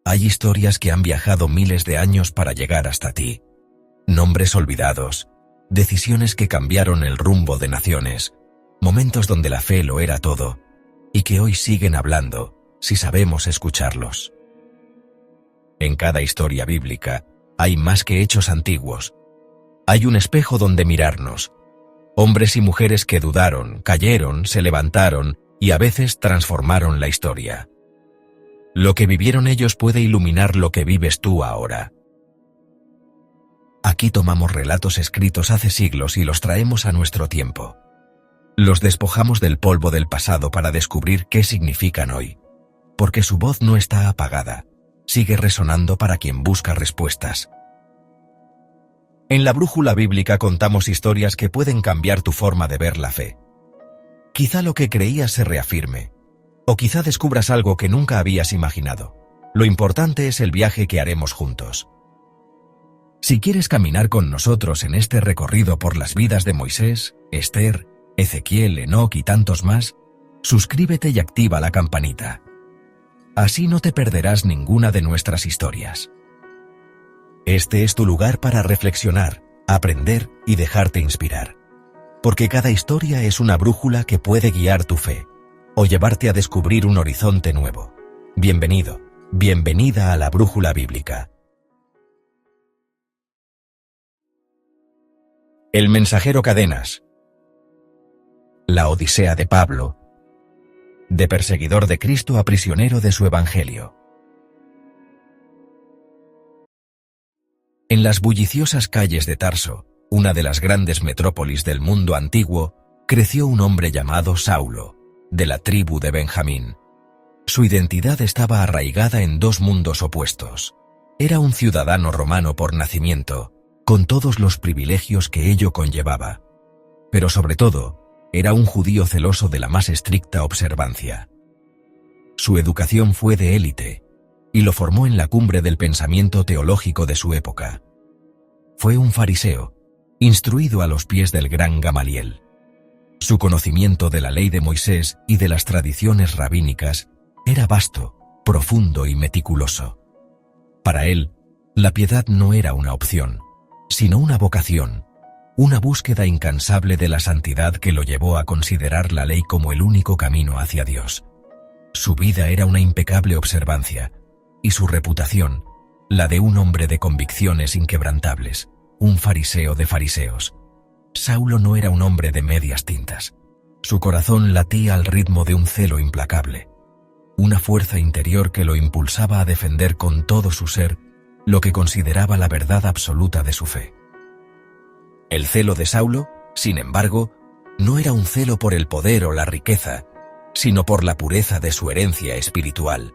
Hay historias que han viajado miles de años para llegar hasta ti. Nombres olvidados, decisiones que cambiaron el rumbo de naciones, momentos donde la fe lo era todo, y que hoy siguen hablando, si sabemos escucharlos. En cada historia bíblica hay más que hechos antiguos. Hay un espejo donde mirarnos. Hombres y mujeres que dudaron, cayeron, se levantaron y a veces transformaron la historia. Lo que vivieron ellos puede iluminar lo que vives tú ahora. Aquí tomamos relatos escritos hace siglos y los traemos a nuestro tiempo. Los despojamos del polvo del pasado para descubrir qué significan hoy. Porque su voz no está apagada, sigue resonando para quien busca respuestas. En la Brújula Bíblica contamos historias que pueden cambiar tu forma de ver la fe. Quizá lo que creías se reafirme, o quizá descubras algo que nunca habías imaginado. Lo importante es el viaje que haremos juntos. Si quieres caminar con nosotros en este recorrido por las vidas de Moisés, Esther, Ezequiel, Enoc y tantos más, suscríbete y activa la campanita. Así no te perderás ninguna de nuestras historias. Este es tu lugar para reflexionar, aprender y dejarte inspirar. Porque cada historia es una brújula que puede guiar tu fe o llevarte a descubrir un horizonte nuevo. Bienvenido, bienvenida a la Brújula Bíblica. El mensajero Cadenas. La Odisea de Pablo. De perseguidor de Cristo a prisionero de su evangelio. En las bulliciosas calles de Tarso, una de las grandes metrópolis del mundo antiguo, creció un hombre llamado Saulo, de la tribu de Benjamín. Su identidad estaba arraigada en dos mundos opuestos. Era un ciudadano romano por nacimiento, con todos los privilegios que ello conllevaba. Pero sobre todo, era un judío celoso de la más estricta observancia. Su educación fue de élite, y lo formó en la cumbre del pensamiento teológico de su época. Fue un fariseo, instruido a los pies del gran Gamaliel. Su conocimiento de la ley de Moisés y de las tradiciones rabínicas era vasto, profundo y meticuloso. Para él, la piedad no era una opción, sino una vocación, una búsqueda incansable de la santidad que lo llevó a considerar la ley como el único camino hacia Dios. Su vida era una impecable observancia, y su reputación, la de un hombre de convicciones inquebrantables, un fariseo de fariseos. Saulo no era un hombre de medias tintas. Su corazón latía al ritmo de un celo implacable, una fuerza interior que lo impulsaba a defender con todo su ser lo que consideraba la verdad absoluta de su fe. El celo de Saulo, sin embargo, no era un celo por el poder o la riqueza, sino por la pureza de su herencia espiritual.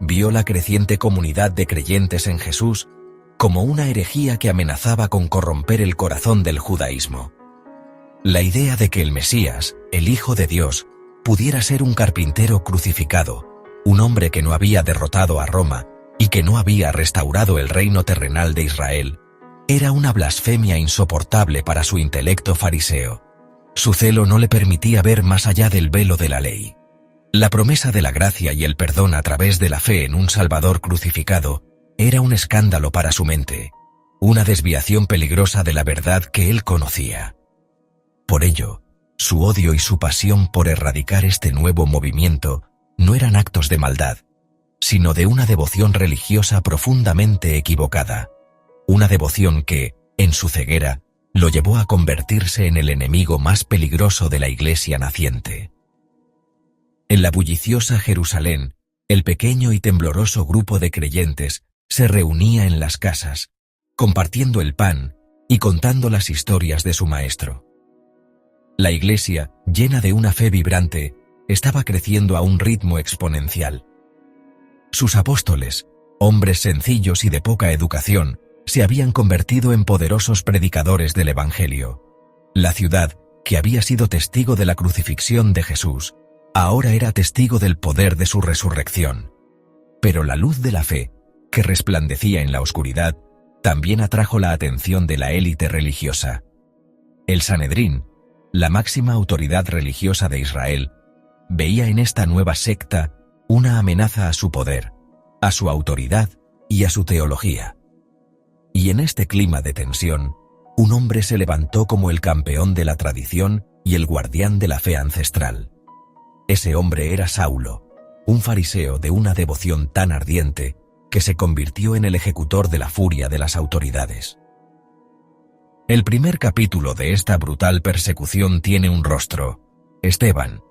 Vio la creciente comunidad de creyentes en Jesús como una herejía que amenazaba con corromper el corazón del judaísmo. La idea de que el Mesías, el Hijo de Dios, pudiera ser un carpintero crucificado, un hombre que no había derrotado a Roma y que no había restaurado el reino terrenal de Israel, era una blasfemia insoportable para su intelecto fariseo. Su celo no le permitía ver más allá del velo de la ley. La promesa de la gracia y el perdón a través de la fe en un Salvador crucificado era un escándalo para su mente, una desviación peligrosa de la verdad que él conocía. Por ello, su odio y su pasión por erradicar este nuevo movimiento no eran actos de maldad, sino de una devoción religiosa profundamente equivocada, una devoción que, en su ceguera, lo llevó a convertirse en el enemigo más peligroso de la Iglesia naciente. En la bulliciosa Jerusalén, el pequeño y tembloroso grupo de creyentes se reunía en las casas, compartiendo el pan y contando las historias de su maestro. La Iglesia, llena de una fe vibrante, estaba creciendo a un ritmo exponencial. Sus apóstoles, hombres sencillos y de poca educación, se habían convertido en poderosos predicadores del Evangelio. La ciudad, que había sido testigo de la crucifixión de Jesús, ahora era testigo del poder de su resurrección. Pero la luz de la fe, que resplandecía en la oscuridad, también atrajo la atención de la élite religiosa. El Sanedrín, la máxima autoridad religiosa de Israel, veía en esta nueva secta una amenaza a su poder, a su autoridad y a su teología. Y en este clima de tensión, un hombre se levantó como el campeón de la tradición y el guardián de la fe ancestral. Ese hombre era Saulo, un fariseo de una devoción tan ardiente que se convirtió en el ejecutor de la furia de las autoridades. El primer capítulo de esta brutal persecución tiene un rostro: Esteban.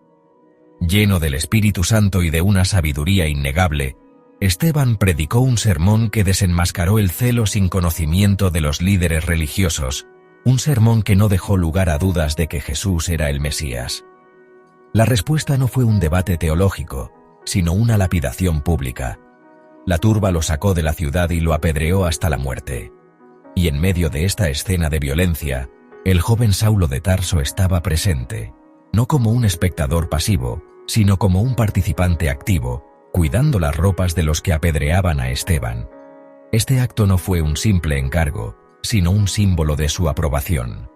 Lleno del Espíritu Santo y de una sabiduría innegable, Esteban predicó un sermón que desenmascaró el celo sin conocimiento de los líderes religiosos, un sermón que no dejó lugar a dudas de que Jesús era el Mesías. La respuesta no fue un debate teológico, sino una lapidación pública. La turba lo sacó de la ciudad y lo apedreó hasta la muerte. Y en medio de esta escena de violencia, el joven Saulo de Tarso estaba presente, no como un espectador pasivo, sino como un participante activo, cuidando las ropas de los que apedreaban a Esteban. Este acto no fue un simple encargo, sino un símbolo de su aprobación.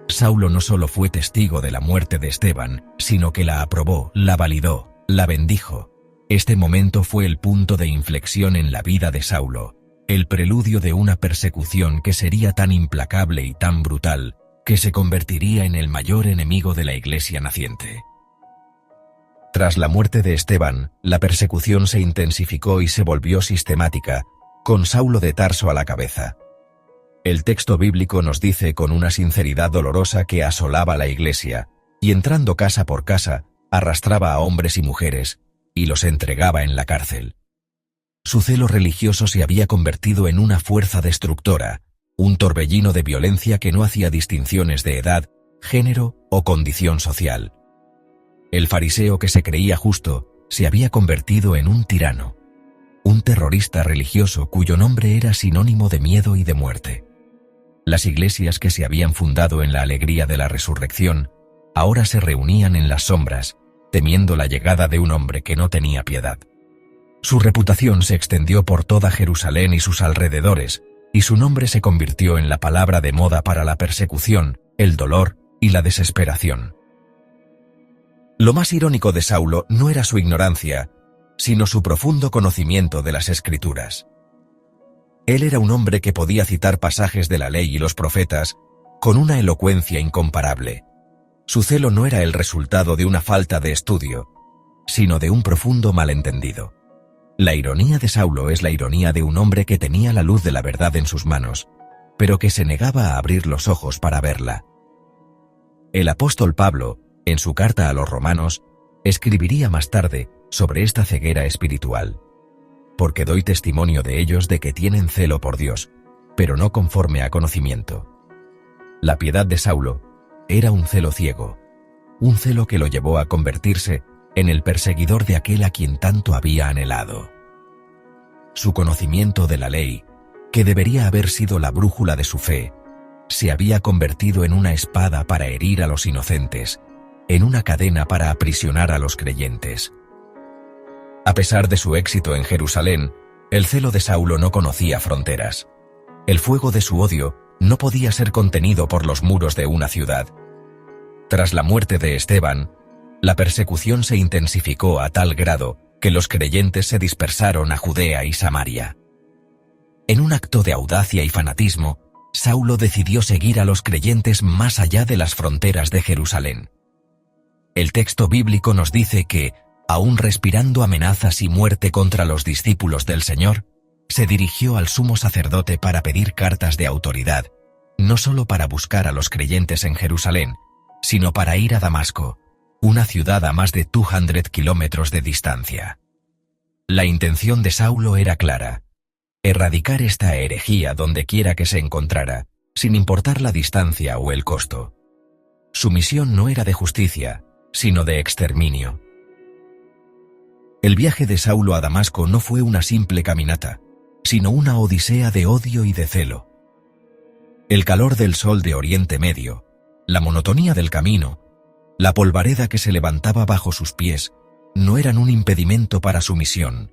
Saulo no solo fue testigo de la muerte de Esteban, sino que la aprobó, la validó, la bendijo. Este momento fue el punto de inflexión en la vida de Saulo, el preludio de una persecución que sería tan implacable y tan brutal, que se convertiría en el mayor enemigo de la Iglesia naciente. Tras la muerte de Esteban, la persecución se intensificó y se volvió sistemática, con Saulo de Tarso a la cabeza. El texto bíblico nos dice con una sinceridad dolorosa que asolaba la Iglesia, y entrando casa por casa, arrastraba a hombres y mujeres, y los entregaba en la cárcel. Su celo religioso se había convertido en una fuerza destructora, un torbellino de violencia que no hacía distinciones de edad, género o condición social. El fariseo que se creía justo se había convertido en un tirano, un terrorista religioso cuyo nombre era sinónimo de miedo y de muerte. Las iglesias que se habían fundado en la alegría de la resurrección ahora se reunían en las sombras, temiendo la llegada de un hombre que no tenía piedad. Su reputación se extendió por toda Jerusalén y sus alrededores, y su nombre se convirtió en la palabra de moda para la persecución, el dolor y la desesperación. Lo más irónico de Saulo no era su ignorancia, sino su profundo conocimiento de las Escrituras. Él era un hombre que podía citar pasajes de la ley y los profetas con una elocuencia incomparable. Su celo no era el resultado de una falta de estudio, sino de un profundo malentendido. La ironía de Saulo es la ironía de un hombre que tenía la luz de la verdad en sus manos, pero que se negaba a abrir los ojos para verla. El apóstol Pablo, en su carta a los romanos, escribiría más tarde sobre esta ceguera espiritual: porque doy testimonio de ellos de que tienen celo por Dios, pero no conforme a conocimiento. La piedad de Saulo era un celo ciego, un celo que lo llevó a convertirse en el perseguidor de aquel a quien tanto había anhelado. Su conocimiento de la ley, que debería haber sido la brújula de su fe, se había convertido en una espada para herir a los inocentes, en una cadena para aprisionar a los creyentes. A pesar de su éxito en Jerusalén, el celo de Saulo no conocía fronteras. El fuego de su odio no podía ser contenido por los muros de una ciudad. Tras la muerte de Esteban, la persecución se intensificó a tal grado que los creyentes se dispersaron a Judea y Samaria. En un acto de audacia y fanatismo, Saulo decidió seguir a los creyentes más allá de las fronteras de Jerusalén. El texto bíblico nos dice que, aún respirando amenazas y muerte contra los discípulos del Señor, se dirigió al sumo sacerdote para pedir cartas de autoridad, no solo para buscar a los creyentes en Jerusalén, sino para ir a Damasco, una ciudad a más de 200 kilómetros de distancia. La intención de Saulo era clara: erradicar esta herejía donde quiera que se encontrara, sin importar la distancia o el costo. Su misión no era de justicia, sino de exterminio. El viaje de Saulo a Damasco no fue una simple caminata, sino una odisea de odio y de celo. El calor del sol de Oriente Medio, la monotonía del camino, la polvareda que se levantaba bajo sus pies, no eran un impedimento para su misión.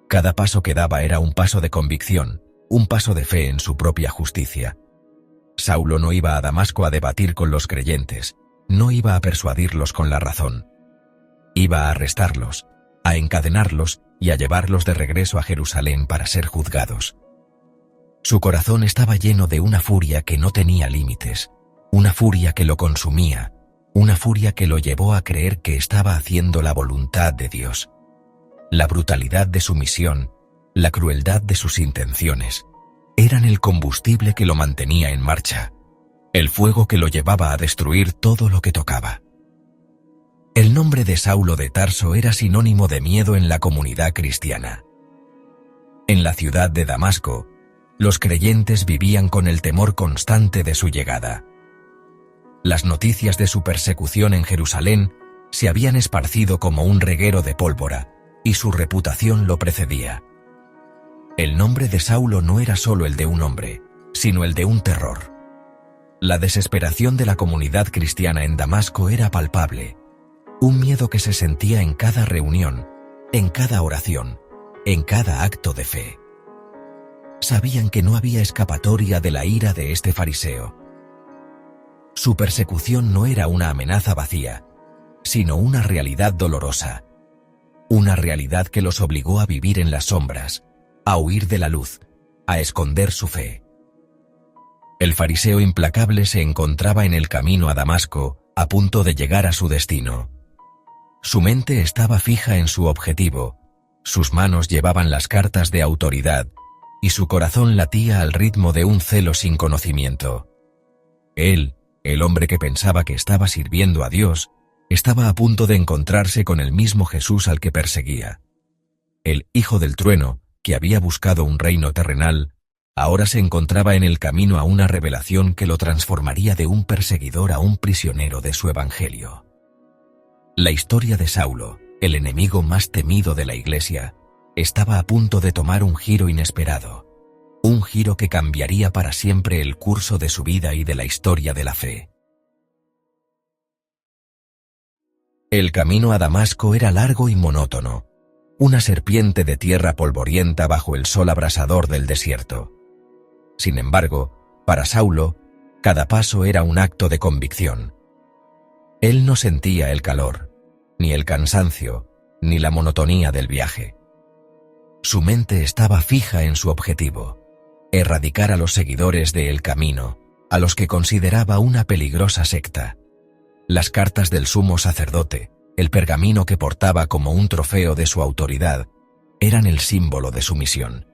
Cada paso que daba era un paso de convicción, un paso de fe en su propia justicia. Saulo no iba a Damasco a debatir con los creyentes, no iba a persuadirlos con la razón. Iba a arrestarlos, a encadenarlos y a llevarlos de regreso a Jerusalén para ser juzgados. Su corazón estaba lleno de una furia que no tenía límites, una furia que lo consumía, una furia que lo llevó a creer que estaba haciendo la voluntad de Dios. La brutalidad de su misión, la crueldad de sus intenciones, eran el combustible que lo mantenía en marcha, el fuego que lo llevaba a destruir todo lo que tocaba. El nombre de Saulo de Tarso era sinónimo de miedo en la comunidad cristiana. En la ciudad de Damasco, los creyentes vivían con el temor constante de su llegada. Las noticias de su persecución en Jerusalén se habían esparcido como un reguero de pólvora, y su reputación lo precedía. El nombre de Saulo no era solo el de un hombre, sino el de un terror. La desesperación de la comunidad cristiana en Damasco era palpable, un miedo que se sentía en cada reunión, en cada oración, en cada acto de fe. Sabían que no había escapatoria de la ira de este fariseo. Su persecución no era una amenaza vacía, sino una realidad dolorosa, una realidad que los obligó a vivir en las sombras, a huir de la luz, a esconder su fe. El fariseo implacable se encontraba en el camino a Damasco, a punto de llegar a su destino. Su mente estaba fija en su objetivo, sus manos llevaban las cartas de autoridad, y su corazón latía al ritmo de un celo sin conocimiento. Él, el hombre que pensaba que estaba sirviendo a Dios, estaba a punto de encontrarse con el mismo Jesús al que perseguía. El Hijo del Trueno, que había buscado un reino terrenal, ahora se encontraba en el camino a una revelación que lo transformaría de un perseguidor a un prisionero de su evangelio. La historia de Saulo, el enemigo más temido de la Iglesia, estaba a punto de tomar un giro inesperado, un giro que cambiaría para siempre el curso de su vida y de la historia de la fe. El camino a Damasco era largo y monótono, una serpiente de tierra polvorienta bajo el sol abrasador del desierto. Sin embargo, para Saulo, cada paso era un acto de convicción. Él no sentía el calor, ni el cansancio, ni la monotonía del viaje. Su mente estaba fija en su objetivo, erradicar a los seguidores de El Camino, a los que consideraba una peligrosa secta. Las cartas del sumo sacerdote, el pergamino que portaba como un trofeo de su autoridad, eran el símbolo de su misión.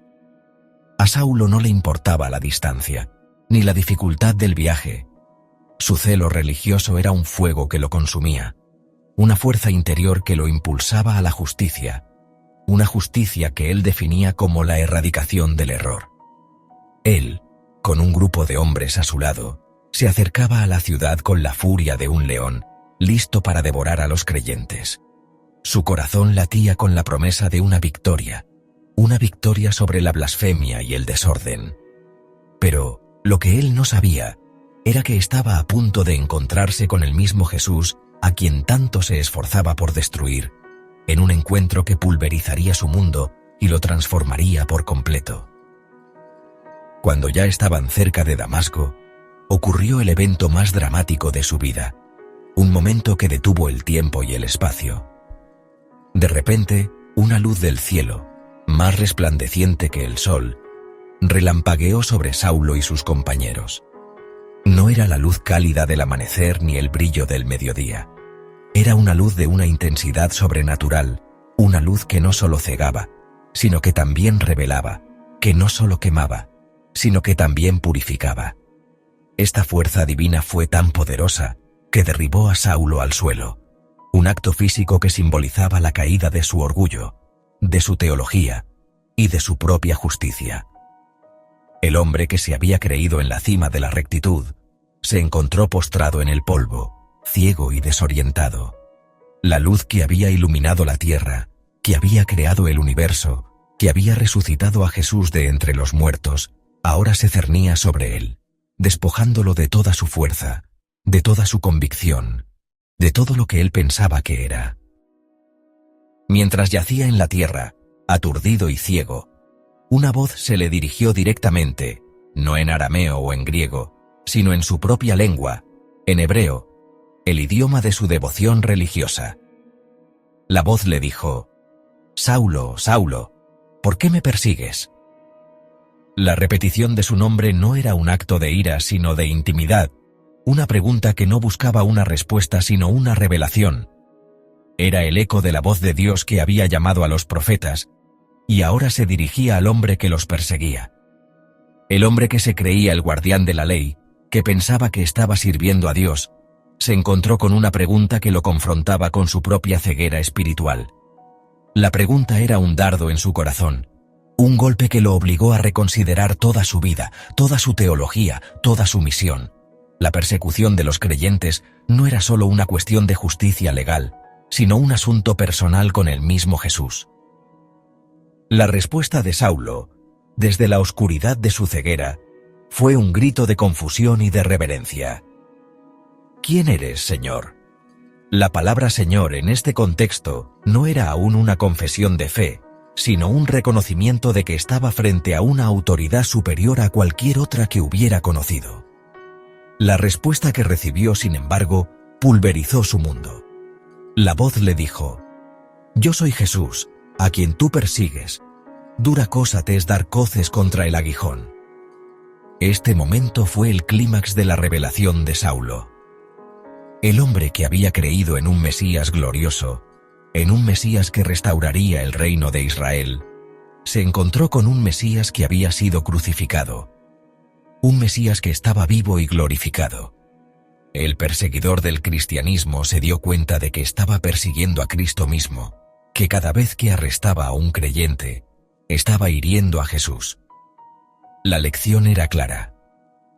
A Saulo no le importaba la distancia, ni la dificultad del viaje. Su celo religioso era un fuego que lo consumía, una fuerza interior que lo impulsaba a la justicia, una justicia que él definía como la erradicación del error. Él, con un grupo de hombres a su lado, se acercaba a la ciudad con la furia de un león, listo para devorar a los creyentes. Su corazón latía con la promesa de una victoria sobre la blasfemia y el desorden. Pero lo que él no sabía era que estaba a punto de encontrarse con el mismo Jesús a quien tanto se esforzaba por destruir, en un encuentro que pulverizaría su mundo y lo transformaría por completo. Cuando ya estaban cerca de Damasco, ocurrió el evento más dramático de su vida, un momento que detuvo el tiempo y el espacio. De repente, una luz del cielo, más resplandeciente que el sol, relampagueó sobre Saulo y sus compañeros. No era la luz cálida del amanecer ni el brillo del mediodía. Era una luz de una intensidad sobrenatural, una luz que no solo cegaba, sino que también revelaba, que no solo quemaba, sino que también purificaba. Esta fuerza divina fue tan poderosa que derribó a Saulo al suelo, un acto físico que simbolizaba la caída de su orgullo, de su teología y de su propia justicia. El hombre que se había creído en la cima de la rectitud se encontró postrado en el polvo, ciego y desorientado. La luz que había iluminado la tierra, que había creado el universo, que había resucitado a Jesús de entre los muertos, ahora se cernía sobre él, despojándolo de toda su fuerza, de toda su convicción, de todo lo que él pensaba que era. Mientras yacía en la tierra, aturdido y ciego, una voz se le dirigió directamente, no en arameo o en griego, sino en su propia lengua, en hebreo, el idioma de su devoción religiosa. La voz le dijo: «Saulo, Saulo, ¿por qué me persigues?». La repetición de su nombre no era un acto de ira, sino de intimidad, una pregunta que no buscaba una respuesta sino una revelación. Era el eco de la voz de Dios que había llamado a los profetas, y ahora se dirigía al hombre que los perseguía. El hombre que se creía el guardián de la ley, que pensaba que estaba sirviendo a Dios, se encontró con una pregunta que lo confrontaba con su propia ceguera espiritual. La pregunta era un dardo en su corazón, un golpe que lo obligó a reconsiderar toda su vida, toda su teología, toda su misión. La persecución de los creyentes no era solo una cuestión de justicia legal, sino un asunto personal con el mismo Jesús. La respuesta de Saulo, desde la oscuridad de su ceguera, fue un grito de confusión y de reverencia. «¿Quién eres, Señor?». La palabra Señor en este contexto no era aún una confesión de fe, sino un reconocimiento de que estaba frente a una autoridad superior a cualquier otra que hubiera conocido. La respuesta que recibió, sin embargo, pulverizó su mundo. La voz le dijo: «Yo soy Jesús, a quien tú persigues. Dura cosa te es dar coces contra el aguijón». Este momento fue el clímax de la revelación de Saulo. El hombre que había creído en un Mesías glorioso, en un Mesías que restauraría el reino de Israel, se encontró con un Mesías que había sido crucificado, un Mesías que estaba vivo y glorificado. El perseguidor del cristianismo se dio cuenta de que estaba persiguiendo a Cristo mismo, que cada vez que arrestaba a un creyente, estaba hiriendo a Jesús. La lección era clara.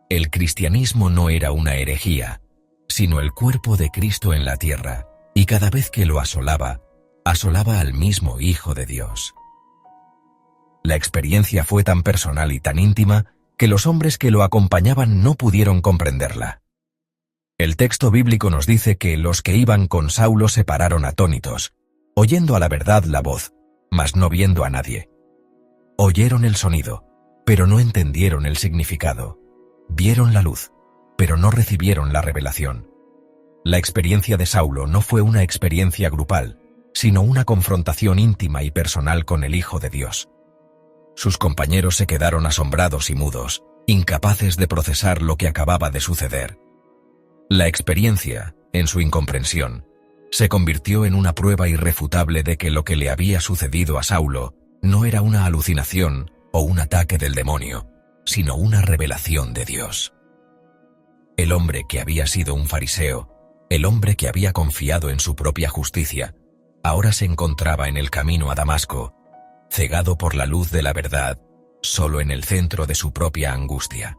El cristianismo no era una herejía, sino el cuerpo de Cristo en la tierra, y cada vez que lo asolaba, asolaba al mismo Hijo de Dios. La experiencia fue tan personal y tan íntima que los hombres que lo acompañaban no pudieron comprenderla. El texto bíblico nos dice que los que iban con Saulo se pararon atónitos, oyendo a la verdad la voz, mas no viendo a nadie. Oyeron el sonido, pero no entendieron el significado. Vieron la luz, pero no recibieron la revelación. La experiencia de Saulo no fue una experiencia grupal, sino una confrontación íntima y personal con el Hijo de Dios. Sus compañeros se quedaron asombrados y mudos, incapaces de procesar lo que acababa de suceder. La experiencia, en su incomprensión, se convirtió en una prueba irrefutable de que lo que le había sucedido a Saulo no era una alucinación o un ataque del demonio, sino una revelación de Dios. El hombre que había sido un fariseo, el hombre que había confiado en su propia justicia, ahora se encontraba en el camino a Damasco, cegado por la luz de la verdad, solo en el centro de su propia angustia.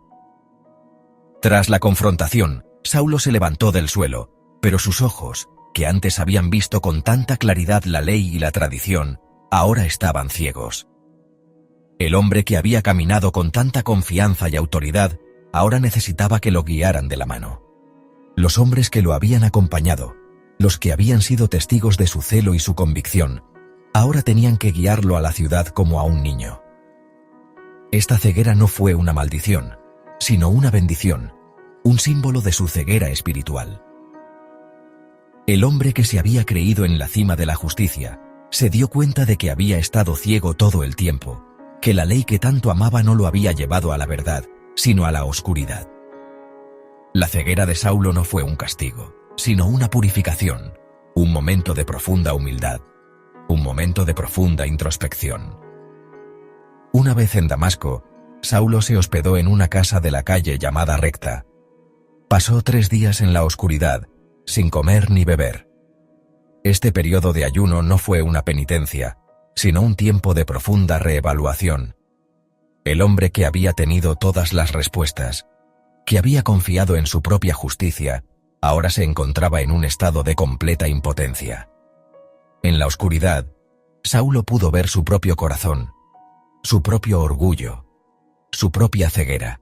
Tras la confrontación, Saulo se levantó del suelo, pero sus ojos, que antes habían visto con tanta claridad la ley y la tradición, ahora estaban ciegos. El hombre que había caminado con tanta confianza y autoridad, ahora necesitaba que lo guiaran de la mano. Los hombres que lo habían acompañado, los que habían sido testigos de su celo y su convicción, ahora tenían que guiarlo a la ciudad como a un niño. Esta ceguera no fue una maldición, sino una bendición, un símbolo de su ceguera espiritual. El hombre que se había creído en la cima de la justicia, se dio cuenta de que había estado ciego todo el tiempo, que la ley que tanto amaba no lo había llevado a la verdad, sino a la oscuridad. La ceguera de Saulo no fue un castigo, sino una purificación, un momento de profunda humildad, un momento de profunda introspección. Una vez en Damasco, Saulo se hospedó en una casa de la calle llamada Recta. Pasó 3 días en la oscuridad, sin comer ni beber. Este periodo de ayuno no fue una penitencia, sino un tiempo de profunda reevaluación. El hombre que había tenido todas las respuestas, que había confiado en su propia justicia, ahora se encontraba en un estado de completa impotencia. En la oscuridad, Saulo pudo ver su propio corazón, su propio orgullo, su propia ceguera.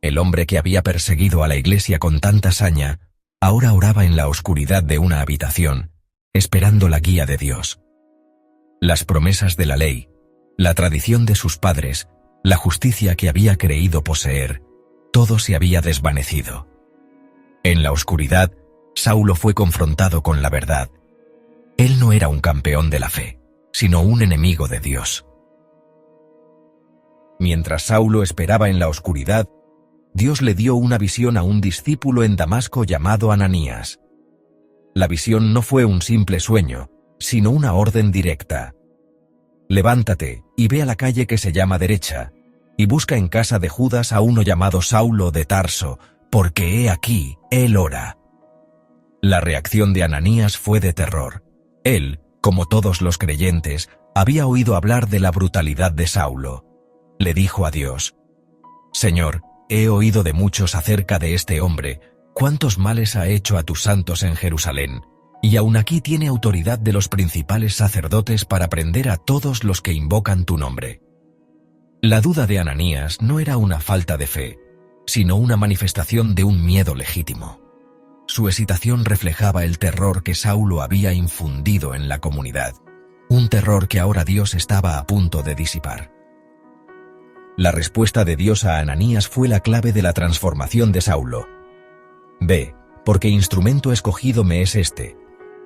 El hombre que había perseguido a la iglesia con tanta saña, ahora oraba en la oscuridad de una habitación, esperando la guía de Dios. Las promesas de la ley, la tradición de sus padres, la justicia que había creído poseer, todo se había desvanecido. En la oscuridad, Saulo fue confrontado con la verdad. Él no era un campeón de la fe, sino un enemigo de Dios. Mientras Saulo esperaba en la oscuridad, Dios le dio una visión a un discípulo en Damasco llamado Ananías. La visión no fue un simple sueño, sino una orden directa. Levántate y ve a la calle que se llama Derecha, y busca en casa de Judas a uno llamado Saulo de Tarso, porque he aquí, él ora. La reacción de Ananías fue de terror. Él, como todos los creyentes, había oído hablar de la brutalidad de Saulo. Le dijo a Dios: Señor, he oído de muchos acerca de este hombre, cuántos males ha hecho a tus santos en Jerusalén, y aún aquí tiene autoridad de los principales sacerdotes para prender a todos los que invocan tu nombre. La duda de Ananías no era una falta de fe, sino una manifestación de un miedo legítimo. Su hesitación reflejaba el terror que Saulo había infundido en la comunidad, un terror que ahora Dios estaba a punto de disipar. La respuesta de Dios a Ananías fue la clave de la transformación de Saulo. Ve, porque instrumento escogido me es este,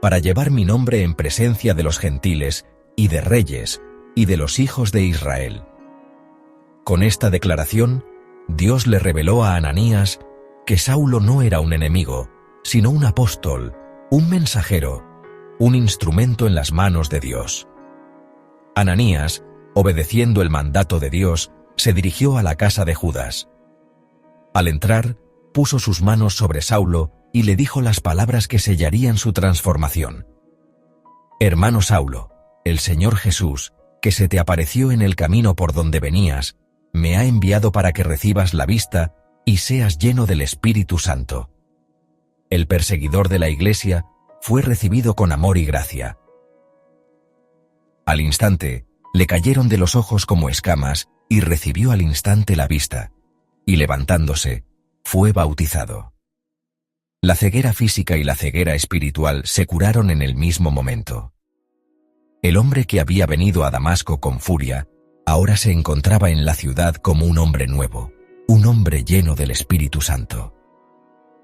para llevar mi nombre en presencia de los gentiles, y de reyes, y de los hijos de Israel. Con esta declaración, Dios le reveló a Ananías que Saulo no era un enemigo, sino un apóstol, un mensajero, un instrumento en las manos de Dios. Ananías, obedeciendo el mandato de Dios, se dirigió a la casa de Judas. Al entrar, puso sus manos sobre Saulo y le dijo las palabras que sellarían su transformación. Hermano Saulo, el Señor Jesús, que se te apareció en el camino por donde venías, me ha enviado para que recibas la vista y seas lleno del Espíritu Santo. El perseguidor de la Iglesia fue recibido con amor y gracia. Al instante, le cayeron de los ojos como escamas y recibió al instante la vista, y levantándose, fue bautizado. La ceguera física y la ceguera espiritual se curaron en el mismo momento. El hombre que había venido a Damasco con furia, ahora se encontraba en la ciudad como un hombre nuevo, un hombre lleno del Espíritu Santo.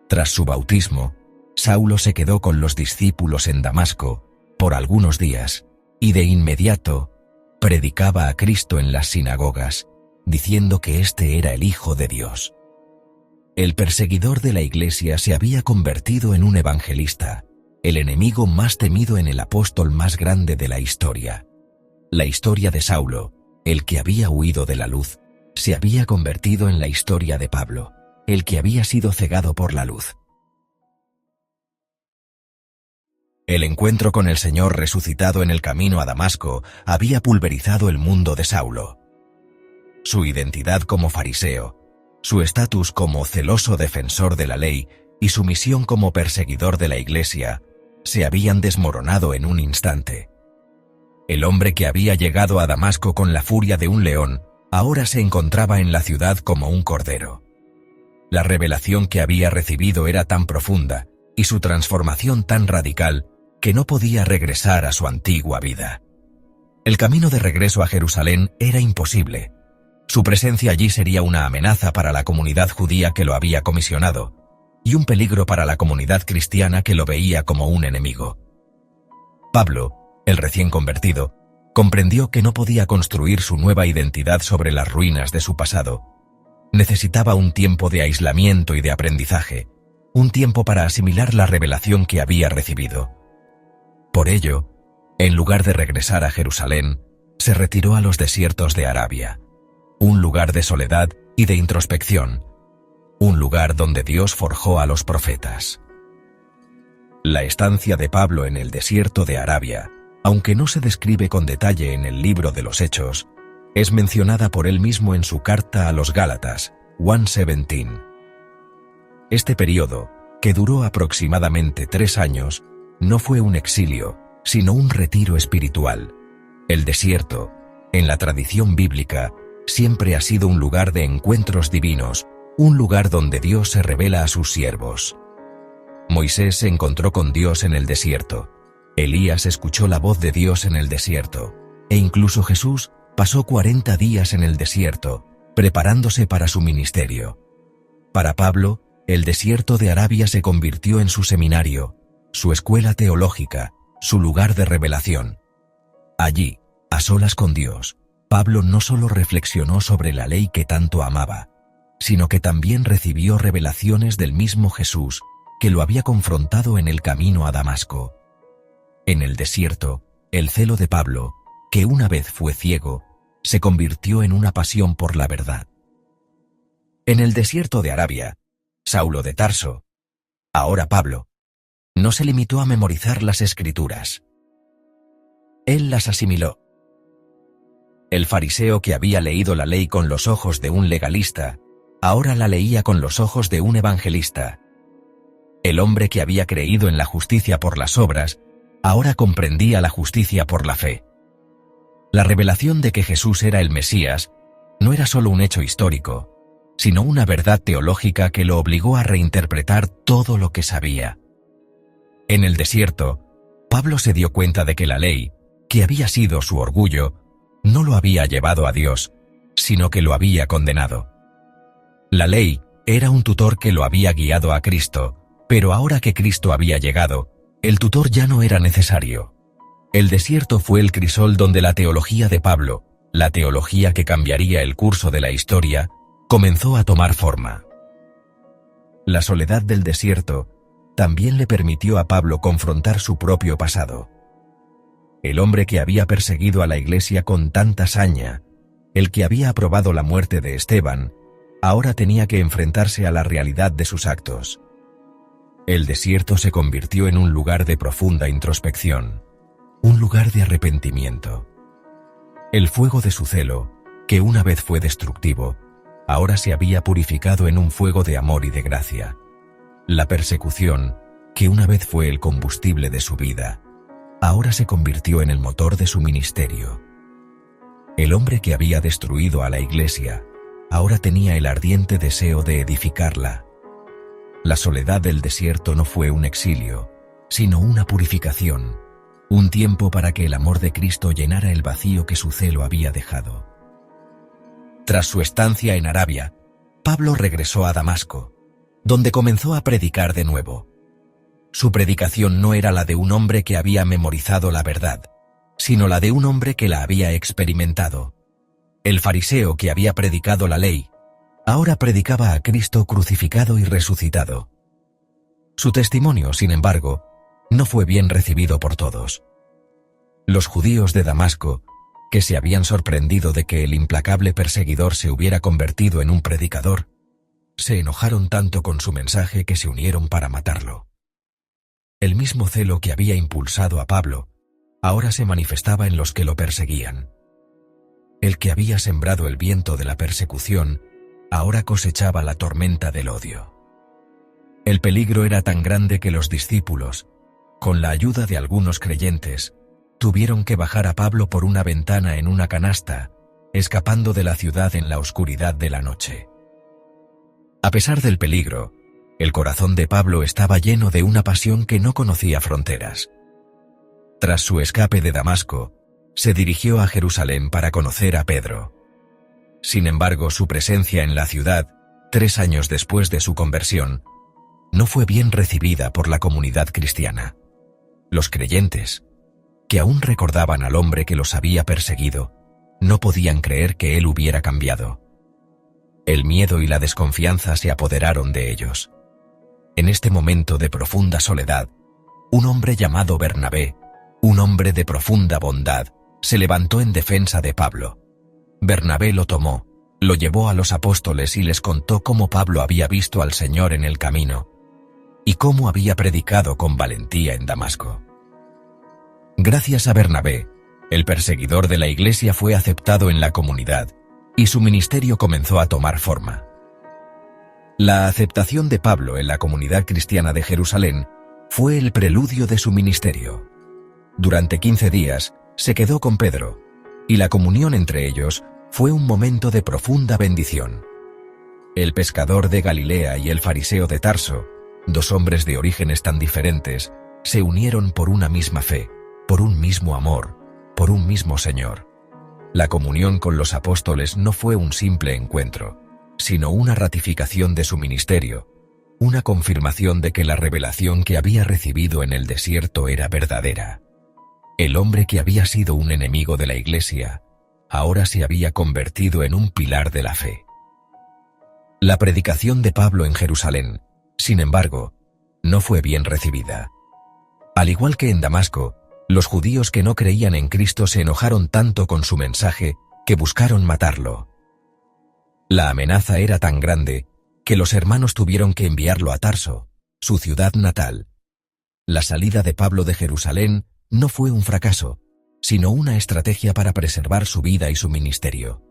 Tras su bautismo, Saulo se quedó con los discípulos en Damasco por algunos días, y de inmediato predicaba a Cristo en las sinagogas, diciendo que éste era el Hijo de Dios. El perseguidor de la Iglesia se había convertido en un evangelista, el enemigo más temido en el apóstol más grande de la historia. La historia de Saulo, el que había huido de la luz, se había convertido en la historia de Pablo, el que había sido cegado por la luz. El encuentro con el Señor resucitado en el camino a Damasco había pulverizado el mundo de Saulo. Su identidad como fariseo, su estatus como celoso defensor de la ley y su misión como perseguidor de la Iglesia se habían desmoronado en un instante. El hombre que había llegado a Damasco con la furia de un león ahora se encontraba en la ciudad como un cordero. La revelación que había recibido era tan profunda y su transformación tan radical que no podía regresar a su antigua vida. El camino de regreso a Jerusalén era imposible. Su presencia allí sería una amenaza para la comunidad judía que lo había comisionado, y un peligro para la comunidad cristiana que lo veía como un enemigo. Pablo, el recién convertido, comprendió que no podía construir su nueva identidad sobre las ruinas de su pasado. Necesitaba un tiempo de aislamiento y de aprendizaje, un tiempo para asimilar la revelación que había recibido. Por ello, en lugar de regresar a Jerusalén, se retiró a los desiertos de Arabia, un lugar de soledad y de introspección, un lugar donde Dios forjó a los profetas. La estancia de Pablo en el desierto de Arabia, aunque no se describe con detalle en el libro de los Hechos, es mencionada por él mismo en su carta a los Gálatas, 1:17. Este periodo, que duró aproximadamente 3 años, no fue un exilio, sino un retiro espiritual. El desierto, en la tradición bíblica, siempre ha sido un lugar de encuentros divinos, un lugar donde Dios se revela a sus siervos. Moisés se encontró con Dios en el desierto, Elías escuchó la voz de Dios en el desierto, e incluso Jesús pasó 40 días en el desierto, preparándose para su ministerio. Para Pablo, el desierto de Arabia se convirtió en su seminario, su escuela teológica, su lugar de revelación. Allí, a solas con Dios, Pablo no solo reflexionó sobre la ley que tanto amaba, sino que también recibió revelaciones del mismo Jesús que lo había confrontado en el camino a Damasco. En el desierto, el celo de Pablo, que una vez fue ciego, se convirtió en una pasión por la verdad. En el desierto de Arabia, Saulo de Tarso, ahora Pablo, no se limitó a memorizar las Escrituras. Él las asimiló. El fariseo que había leído la ley con los ojos de un legalista, ahora la leía con los ojos de un evangelista. El hombre que había creído en la justicia por las obras, ahora comprendía la justicia por la fe. La revelación de que Jesús era el Mesías no era solo un hecho histórico, sino una verdad teológica que lo obligó a reinterpretar todo lo que sabía. En el desierto, Pablo se dio cuenta de que la ley, que había sido su orgullo, no lo había llevado a Dios, sino que lo había condenado. La ley era un tutor que lo había guiado a Cristo, pero ahora que Cristo había llegado, el tutor ya no era necesario. El desierto fue el crisol donde la teología de Pablo, la teología que cambiaría el curso de la historia, comenzó a tomar forma. La soledad del desierto también le permitió a Pablo confrontar su propio pasado. El hombre que había perseguido a la Iglesia con tanta saña, el que había aprobado la muerte de Esteban, ahora tenía que enfrentarse a la realidad de sus actos. El desierto se convirtió en un lugar de profunda introspección, un lugar de arrepentimiento. El fuego de su celo, que una vez fue destructivo, ahora se había purificado en un fuego de amor y de gracia. La persecución, que una vez fue el combustible de su vida, ahora se convirtió en el motor de su ministerio. El hombre que había destruido a la Iglesia, ahora tenía el ardiente deseo de edificarla. La soledad del desierto no fue un exilio, sino una purificación, un tiempo para que el amor de Cristo llenara el vacío que su celo había dejado. Tras su estancia en Arabia, Pablo regresó a Damasco, donde comenzó a predicar de nuevo. Su predicación no era la de un hombre que había memorizado la verdad, sino la de un hombre que la había experimentado. El fariseo que había predicado la ley, ahora predicaba a Cristo crucificado y resucitado. Su testimonio, sin embargo, no fue bien recibido por todos. Los judíos de Damasco, que se habían sorprendido de que el implacable perseguidor se hubiera convertido en un predicador, se enojaron tanto con su mensaje que se unieron para matarlo. El mismo celo que había impulsado a Pablo, ahora se manifestaba en los que lo perseguían. El que había sembrado el viento de la persecución, ahora cosechaba la tormenta del odio. El peligro era tan grande que los discípulos, con la ayuda de algunos creyentes, tuvieron que bajar a Pablo por una ventana en una canasta, escapando de la ciudad en la oscuridad de la noche. A pesar del peligro, el corazón de Pablo estaba lleno de una pasión que no conocía fronteras. Tras su escape de Damasco, se dirigió a Jerusalén para conocer a Pedro. Sin embargo, su presencia en la ciudad, 3 años después de su conversión, no fue bien recibida por la comunidad cristiana. Los creyentes, que aún recordaban al hombre que los había perseguido, no podían creer que él hubiera cambiado. El miedo y la desconfianza se apoderaron de ellos. En este momento de profunda soledad, un hombre llamado Bernabé, un hombre de profunda bondad, se levantó en defensa de Pablo. Bernabé lo tomó, lo llevó a los apóstoles y les contó cómo Pablo había visto al Señor en el camino y cómo había predicado con valentía en Damasco. Gracias a Bernabé, el perseguidor de la Iglesia fue aceptado en la comunidad y su ministerio comenzó a tomar forma. La aceptación de Pablo en la comunidad cristiana de Jerusalén fue el preludio de su ministerio. Durante 15 días se quedó con Pedro, y la comunión entre ellos fue un momento de profunda bendición. El pescador de Galilea y el fariseo de Tarso, 2 hombres de orígenes tan diferentes, se unieron por una misma fe, por un mismo amor, por un mismo Señor. La comunión con los apóstoles no fue un simple encuentro, sino una ratificación de su ministerio, una confirmación de que la revelación que había recibido en el desierto era verdadera. El hombre que había sido un enemigo de la Iglesia, ahora se había convertido en un pilar de la fe. La predicación de Pablo en Jerusalén, sin embargo, no fue bien recibida. Al igual que en Damasco, los judíos que no creían en Cristo se enojaron tanto con su mensaje que buscaron matarlo. La amenaza era tan grande que los hermanos tuvieron que enviarlo a Tarso, su ciudad natal. La salida de Pablo de Jerusalén no fue un fracaso, sino una estrategia para preservar su vida y su ministerio.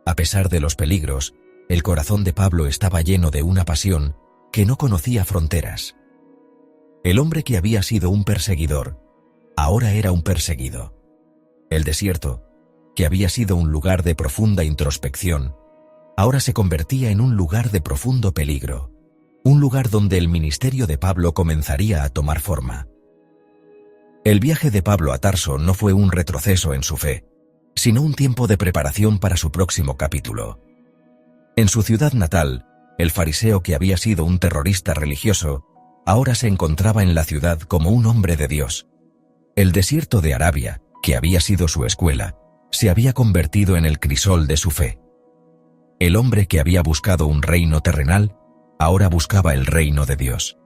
A pesar de los peligros, el corazón de Pablo estaba lleno de una pasión que no conocía fronteras. El hombre que había sido un perseguidor, ahora era un perseguido. El desierto, que había sido un lugar de profunda introspección, ahora se convertía en un lugar de profundo peligro, un lugar donde el ministerio de Pablo comenzaría a tomar forma. El viaje de Pablo a Tarso no fue un retroceso en su fe, sino un tiempo de preparación para su próximo capítulo. En su ciudad natal, el fariseo que había sido un terrorista religioso, ahora se encontraba en la ciudad como un hombre de Dios. El desierto de Arabia, que había sido su escuela, se había convertido en el crisol de su fe. El hombre que había buscado un reino terrenal, ahora buscaba el reino de Dios.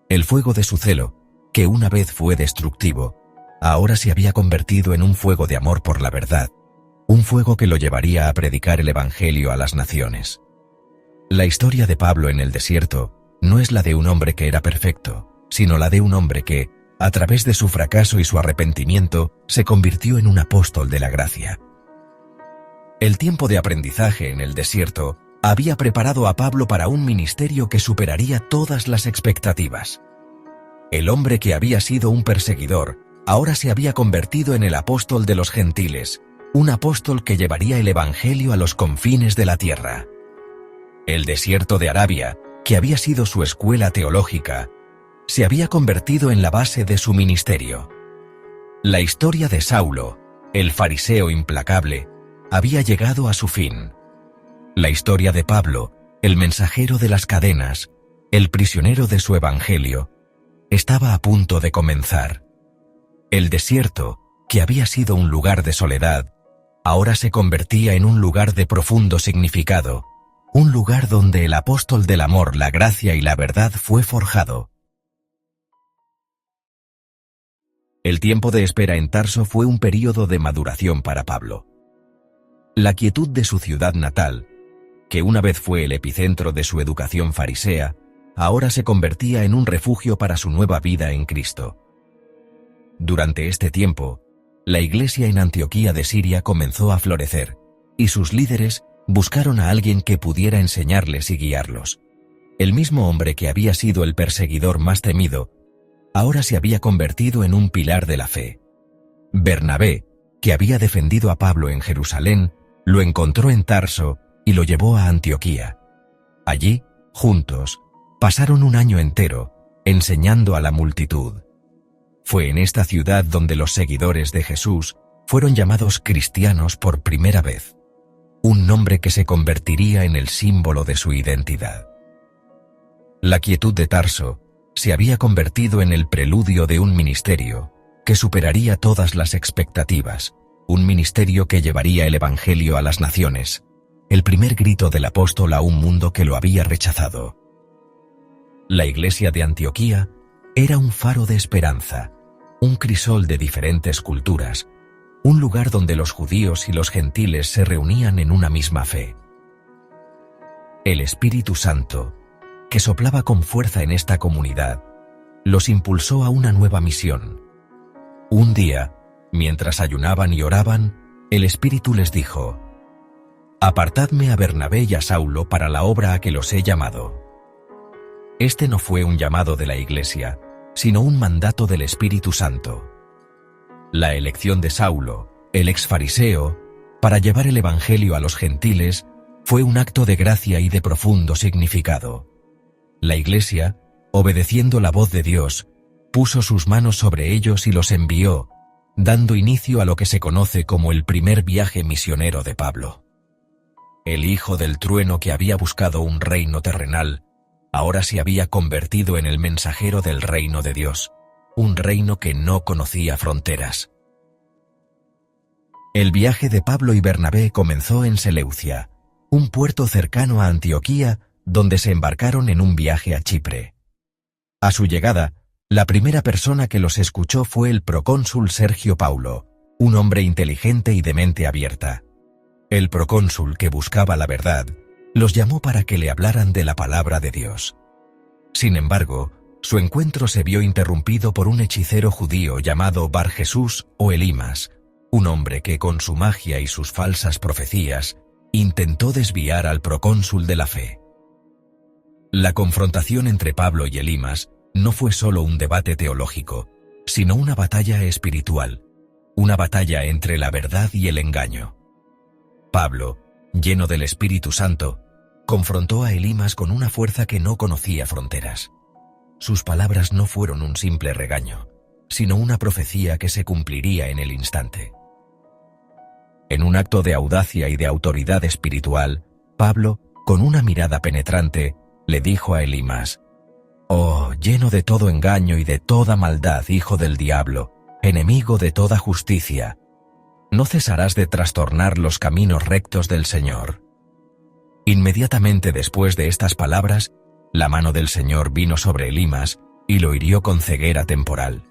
El fuego de su celo, que una vez fue destructivo, ahora se había convertido en un fuego de amor por la verdad, un fuego que lo llevaría a predicar el Evangelio a las naciones. La historia de Pablo en el desierto no es la de un hombre que era perfecto, sino la de un hombre que, a través de su fracaso y su arrepentimiento, se convirtió en un apóstol de la gracia. El tiempo de aprendizaje en el desierto había preparado a Pablo para un ministerio que superaría todas las expectativas. El hombre que había sido un perseguidor, ahora se había convertido en el apóstol de los gentiles, un apóstol que llevaría el Evangelio a los confines de la tierra. El desierto de Arabia, que había sido su escuela teológica, se había convertido en la base de su ministerio. La historia de Saulo, el fariseo implacable, había llegado a su fin. La historia de Pablo, el mensajero de las cadenas, el prisionero de su evangelio, estaba a punto de comenzar. El desierto, que había sido un lugar de soledad, ahora se convertía en un lugar de profundo significado, un lugar donde el apóstol del amor, la gracia y la verdad fue forjado. El tiempo de espera en Tarso fue un período de maduración para Pablo. La quietud de su ciudad natal, que una vez fue el epicentro de su educación farisea, ahora se convertía en un refugio para su nueva vida en Cristo. Durante este tiempo, la iglesia en Antioquía de Siria comenzó a florecer, y sus líderes buscaron a alguien que pudiera enseñarles y guiarlos. El mismo hombre que había sido el perseguidor más temido, ahora se había convertido en un pilar de la fe. Bernabé, que había defendido a Pablo en Jerusalén, lo encontró en Tarso y lo llevó a Antioquía. Allí, juntos, pasaron un año entero, enseñando a la multitud. Fue en esta ciudad donde los seguidores de Jesús fueron llamados cristianos por primera vez, un nombre que se convertiría en el símbolo de su identidad. La quietud de Tarso se había convertido en el preludio de un ministerio que superaría todas las expectativas, un ministerio que llevaría el Evangelio a las naciones, el primer grito del apóstol a un mundo que lo había rechazado. La iglesia de Antioquía era un faro de esperanza, un crisol de diferentes culturas, un lugar donde los judíos y los gentiles se reunían en una misma fe. El Espíritu Santo, que soplaba con fuerza en esta comunidad, los impulsó a una nueva misión. Un día, mientras ayunaban y oraban, el Espíritu les dijo: «Apartadme a Bernabé y a Saulo para la obra a que los he llamado». Este no fue un llamado de la Iglesia, sino un mandato del Espíritu Santo. La elección de Saulo, el exfariseo, para llevar el Evangelio a los gentiles, fue un acto de gracia y de profundo significado. La Iglesia, obedeciendo la voz de Dios, puso sus manos sobre ellos y los envió, dando inicio a lo que se conoce como el primer viaje misionero de Pablo. El hijo del trueno que había buscado un reino terrenal, ahora se había convertido en el mensajero del reino de Dios. un reino que no conocía fronteras. El viaje de Pablo y Bernabé comenzó en Seleucia, un puerto cercano a Antioquía, donde se embarcaron en un viaje a Chipre. A su llegada, la primera persona que los escuchó fue el procónsul Sergio Paulo, un hombre inteligente y de mente abierta. El procónsul, que buscaba la verdad, los llamó para que le hablaran de la palabra de Dios. Sin embargo, su encuentro se vio interrumpido por un hechicero judío llamado Bar Jesús o Elimas, un hombre que con su magia y sus falsas profecías intentó desviar al procónsul de la fe. La confrontación entre Pablo y Elimas no fue solo un debate teológico, sino una batalla espiritual, una batalla entre la verdad y el engaño. Pablo, lleno del Espíritu Santo, confrontó a Elimas con una fuerza que no conocía fronteras. Sus palabras no fueron un simple regaño, sino una profecía que se cumpliría en el instante. En un acto de audacia y de autoridad espiritual, Pablo, con una mirada penetrante, le dijo a Elimas: «Oh, lleno de todo engaño y de toda maldad, hijo del diablo, enemigo de toda justicia, ¿no cesarás de trastornar los caminos rectos del Señor?» Inmediatamente después de estas palabras, la mano del Señor vino sobre Elimas y lo hirió con ceguera temporal.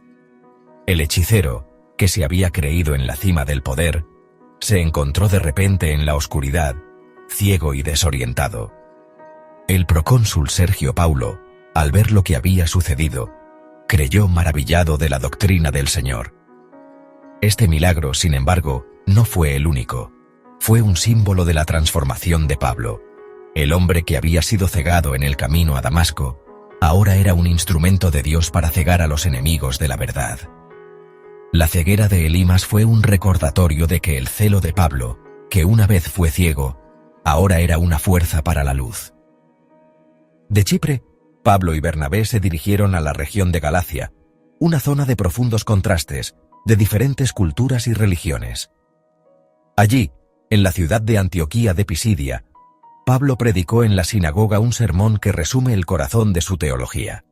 El hechicero, que se había creído en la cima del poder, se encontró de repente en la oscuridad, ciego y desorientado. El procónsul Sergio Paulo, al ver lo que había sucedido, creyó maravillado de la doctrina del Señor. Este milagro, sin embargo, no fue el único. Fue un símbolo de la transformación de Pablo. El hombre que había sido cegado en el camino a Damasco, ahora era un instrumento de Dios para cegar a los enemigos de la verdad. La ceguera de Elimas fue un recordatorio de que el celo de Pablo, que una vez fue ciego, ahora era una fuerza para la luz. De Chipre, Pablo y Bernabé se dirigieron a la región de Galacia, una zona de profundos contrastes, de diferentes culturas y religiones. Allí, en la ciudad de Antioquía de Pisidia, Pablo predicó en la sinagoga un sermón que resume el corazón de su teología.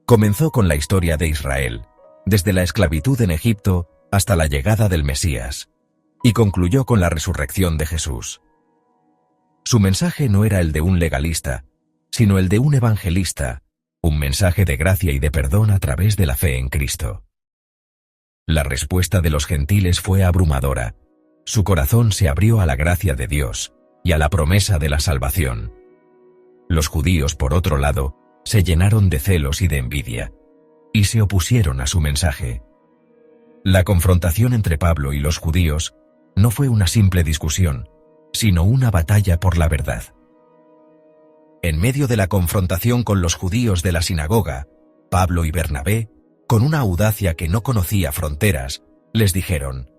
Comenzó con la historia de Israel, desde la esclavitud en Egipto hasta la llegada del Mesías, y concluyó con la resurrección de Jesús. Su mensaje no era el de un legalista, sino el de un evangelista, un mensaje de gracia y de perdón a través de la fe en Cristo. La respuesta de los gentiles fue abrumadora. Su corazón se abrió a la gracia de Dios y a la promesa de la salvación. Los judíos, por otro lado, se llenaron de celos y de envidia, y se opusieron a su mensaje. La confrontación entre Pablo y los judíos no fue una simple discusión, sino una batalla por la verdad. En medio de la confrontación con los judíos de la sinagoga, Pablo y Bernabé, con una audacia que no conocía fronteras, les dijeron: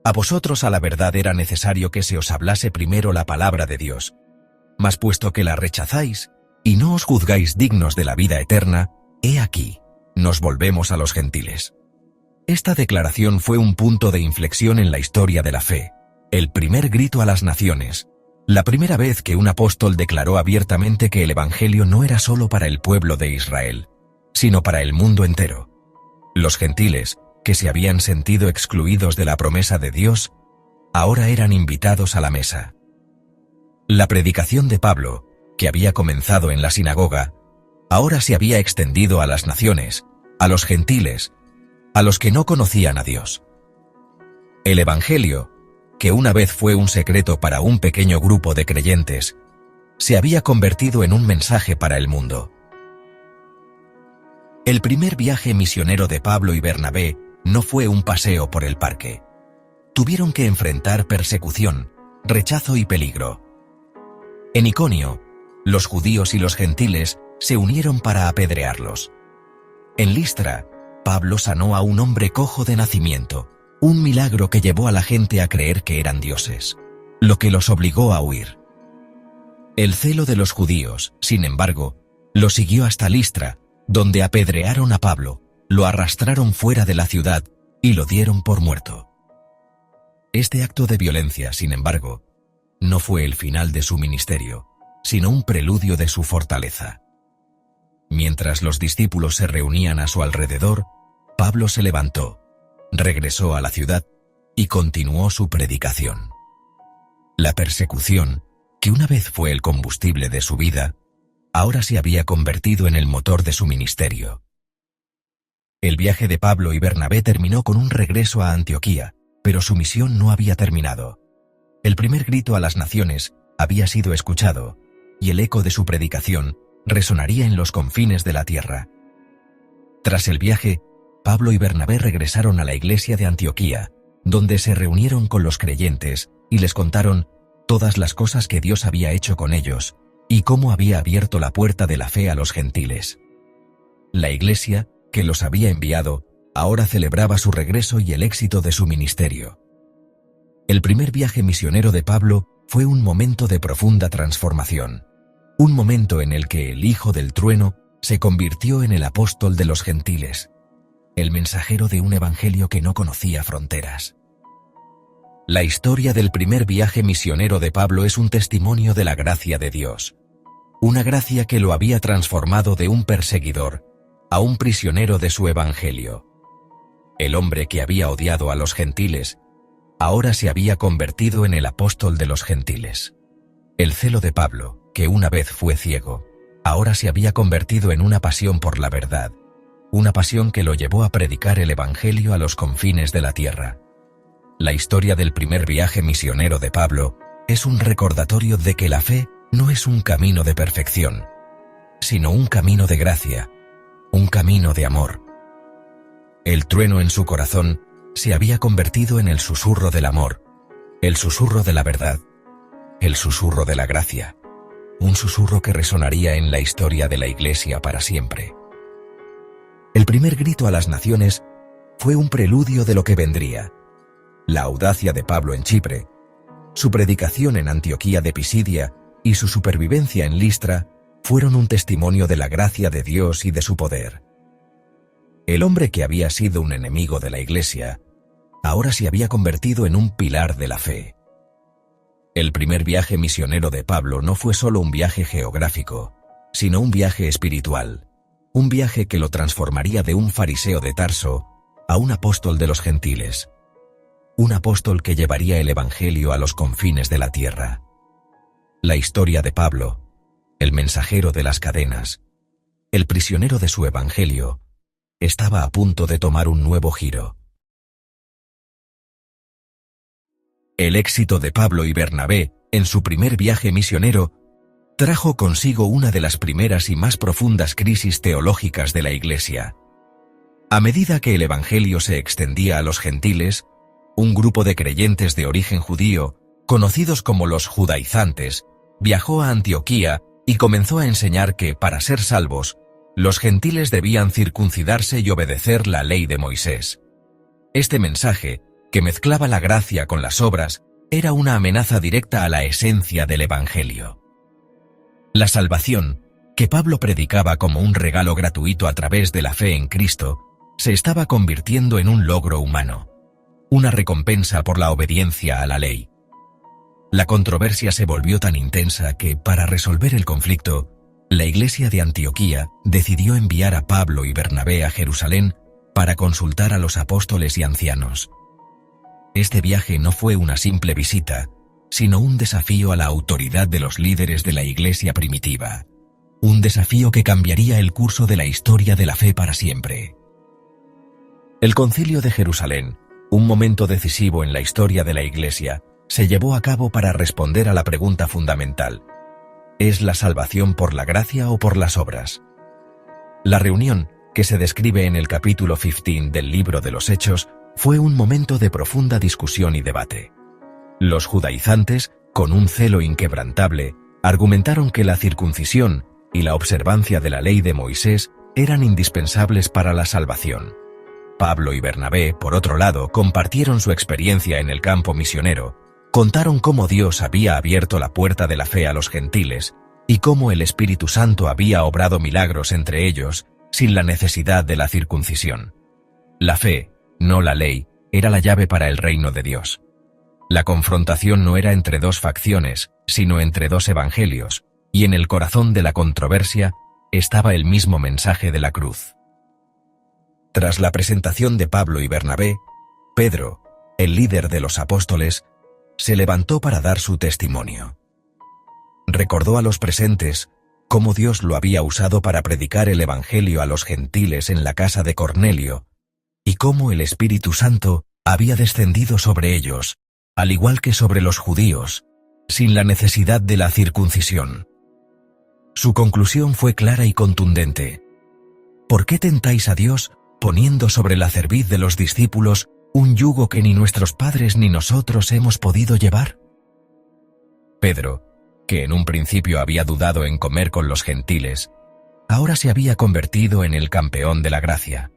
«A vosotros a la verdad era necesario que se os hablase primero la palabra de Dios, mas puesto que la rechazáis y no os juzgáis dignos de la vida eterna, he aquí, nos volvemos a los gentiles». Esta declaración fue un punto de inflexión en la historia de la fe, el primer grito a las naciones, la primera vez que un apóstol declaró abiertamente que el Evangelio no era solo para el pueblo de Israel, sino para el mundo entero. Los gentiles, que se habían sentido excluidos de la promesa de Dios, ahora eran invitados a la mesa. La predicación de Pablo, que había comenzado en la sinagoga, ahora se había extendido a las naciones, a los gentiles, a los que no conocían a Dios. El Evangelio, que una vez fue un secreto para un pequeño grupo de creyentes, se había convertido en un mensaje para el mundo. El primer viaje misionero de Pablo y Bernabé no fue un paseo por el parque. Tuvieron que enfrentar persecución, rechazo y peligro. En Iconio, los judíos y los gentiles se unieron para apedrearlos. En Listra, Pablo sanó a un hombre cojo de nacimiento, un milagro que llevó a la gente a creer que eran dioses, lo que los obligó a huir. El celo de los judíos, sin embargo, lo siguió hasta Listra, donde apedrearon a Pablo, lo arrastraron fuera de la ciudad y lo dieron por muerto. Este acto de violencia, sin embargo, no fue el final de su ministerio, sino un preludio de su fortaleza. Mientras los discípulos se reunían a su alrededor, Pablo se levantó, regresó a la ciudad y continuó su predicación. La persecución, que una vez fue el combustible de su vida, ahora se había convertido en el motor de su ministerio. El viaje de Pablo y Bernabé terminó con un regreso a Antioquía, pero su misión no había terminado. El primer grito a las naciones había sido escuchado, y el eco de su predicación resonaría en los confines de la tierra. Tras el viaje, Pablo y Bernabé regresaron a la iglesia de Antioquía, donde se reunieron con los creyentes y les contaron todas las cosas que Dios había hecho con ellos y cómo había abierto la puerta de la fe a los gentiles. La iglesia, que los había enviado, ahora celebraba su regreso y el éxito de su ministerio. El primer viaje misionero de Pablo fue un momento de profunda transformación, un momento en el que el Hijo del Trueno se convirtió en el apóstol de los gentiles, el mensajero de un evangelio que no conocía fronteras. La historia del primer viaje misionero de Pablo es un testimonio de la gracia de Dios, una gracia que lo había transformado de un perseguidor a un prisionero de su evangelio. El hombre que había odiado a los gentiles ahora se había convertido en el apóstol de los gentiles. El celo de Pablo, que una vez fue ciego, ahora se había convertido en una pasión por la verdad, una pasión que lo llevó a predicar el evangelio a los confines de la tierra. La historia del primer viaje misionero de Pablo es un recordatorio de que la fe no es un camino de perfección, sino un camino de gracia, un camino de amor. El trueno en su corazón se había convertido en el susurro del amor, el susurro de la verdad, el susurro de la gracia, un susurro que resonaría en la historia de la Iglesia para siempre. El primer grito a las naciones fue un preludio de lo que vendría. La audacia de Pablo en Chipre, su predicación en Antioquía de Pisidia y su supervivencia en Listra fueron un testimonio de la gracia de Dios y de su poder. El hombre que había sido un enemigo de la Iglesia, ahora se había convertido en un pilar de la fe. El primer viaje misionero de Pablo no fue solo un viaje geográfico, sino un viaje espiritual, un viaje que lo transformaría de un fariseo de Tarso a un apóstol de los gentiles, un apóstol que llevaría el evangelio a los confines de la tierra. La historia de Pablo, el mensajero de las cadenas, el prisionero de su evangelio, estaba a punto de tomar un nuevo giro. El éxito de Pablo y Bernabé en su primer viaje misionero trajo consigo una de las primeras y más profundas crisis teológicas de la Iglesia. A medida que el evangelio se extendía a los gentiles, un grupo de creyentes de origen judío, conocidos como los judaizantes, viajó a Antioquía y comenzó a enseñar que, para ser salvos, los gentiles debían circuncidarse y obedecer la ley de Moisés. Este mensaje, que mezclaba la gracia con las obras, era una amenaza directa a la esencia del evangelio. La salvación, que Pablo predicaba como un regalo gratuito a través de la fe en Cristo, se estaba convirtiendo en un logro humano, una recompensa por la obediencia a la ley. La controversia se volvió tan intensa que, para resolver el conflicto, la iglesia de Antioquía decidió enviar a Pablo y Bernabé a Jerusalén para consultar a los apóstoles y ancianos. Este viaje no fue una simple visita, sino un desafío a la autoridad de los líderes de la iglesia primitiva. Un desafío que cambiaría el curso de la historia de la fe para siempre. El Concilio de Jerusalén, un momento decisivo en la historia de la iglesia, se llevó a cabo para responder a la pregunta fundamental: ¿es la salvación por la gracia o por las obras? La reunión, que se describe en el capítulo 15 del libro de los Hechos, fue un momento de profunda discusión y debate. Los judaizantes, con un celo inquebrantable, argumentaron que la circuncisión y la observancia de la ley de Moisés eran indispensables para la salvación. Pablo y Bernabé, por otro lado, compartieron su experiencia en el campo misionero, contaron cómo Dios había abierto la puerta de la fe a los gentiles y cómo el Espíritu Santo había obrado milagros entre ellos sin la necesidad de la circuncisión. La fe, no la ley, era la llave para el reino de Dios. La confrontación no era entre dos facciones, sino entre dos evangelios, y en el corazón de la controversia, estaba el mismo mensaje de la cruz. Tras la presentación de Pablo y Bernabé, Pedro, el líder de los apóstoles, se levantó para dar su testimonio. Recordó a los presentes cómo Dios lo había usado para predicar el Evangelio a los gentiles en la casa de Cornelio, y cómo el Espíritu Santo había descendido sobre ellos, al igual que sobre los judíos, sin la necesidad de la circuncisión. Su conclusión fue clara y contundente. ¿Por qué tentáis a Dios poniendo sobre la cerviz de los discípulos un yugo que ni nuestros padres ni nosotros hemos podido llevar? Pedro, que en un principio había dudado en comer con los gentiles, ahora se había convertido en el campeón de la gracia.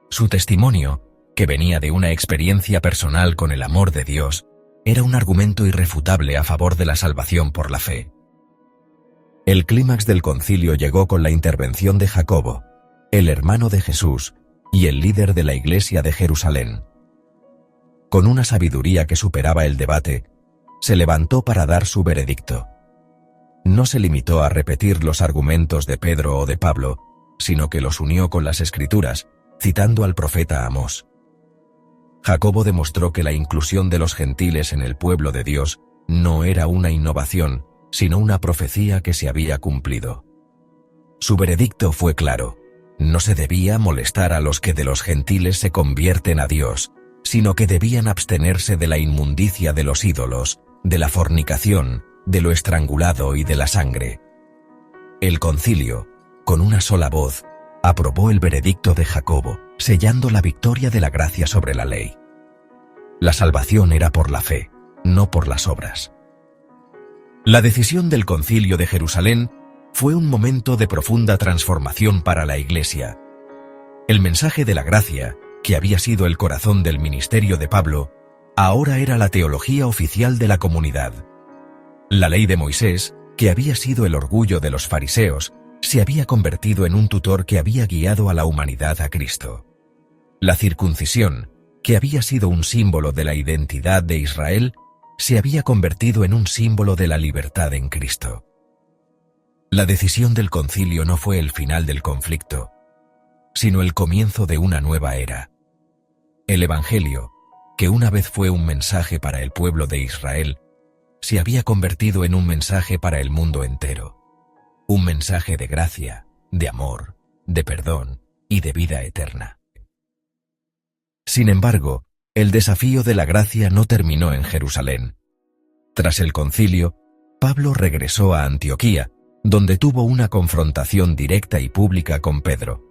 Su testimonio, que venía de una experiencia personal con el amor de Dios, era un argumento irrefutable a favor de la salvación por la fe. El clímax del concilio llegó con la intervención de Jacobo, el hermano de Jesús y el líder de la Iglesia de Jerusalén. Con una sabiduría que superaba el debate, se levantó para dar su veredicto. No se limitó a repetir los argumentos de Pedro o de Pablo, sino que los unió con las Escrituras, citando al profeta Amós. Jacobo demostró que la inclusión de los gentiles en el pueblo de Dios no era una innovación, sino una profecía que se había cumplido. Su veredicto fue claro: no se debía molestar a los que de los gentiles se convierten a Dios, sino que debían abstenerse de la inmundicia de los ídolos, de la fornicación, de lo estrangulado y de la sangre. El concilio, con una sola voz, aprobó el veredicto de Jacobo, sellando la victoria de la gracia sobre la ley. La salvación era por la fe, no por las obras. La decisión del Concilio de Jerusalén fue un momento de profunda transformación para la Iglesia. El mensaje de la gracia, que había sido el corazón del ministerio de Pablo, ahora era la teología oficial de la comunidad. La ley de Moisés, que había sido el orgullo de los fariseos, se había convertido en un tutor que había guiado a la humanidad a Cristo. La circuncisión, que había sido un símbolo de la identidad de Israel, se había convertido en un símbolo de la libertad en Cristo. La decisión del concilio no fue el final del conflicto, sino el comienzo de una nueva era. El Evangelio, que una vez fue un mensaje para el pueblo de Israel, se había convertido en un mensaje para el mundo entero. Un mensaje de gracia, de amor, de perdón y de vida eterna. Sin embargo, el desafío de la gracia no terminó en Jerusalén. Tras el concilio, Pablo regresó a Antioquía, donde tuvo una confrontación directa y pública con Pedro.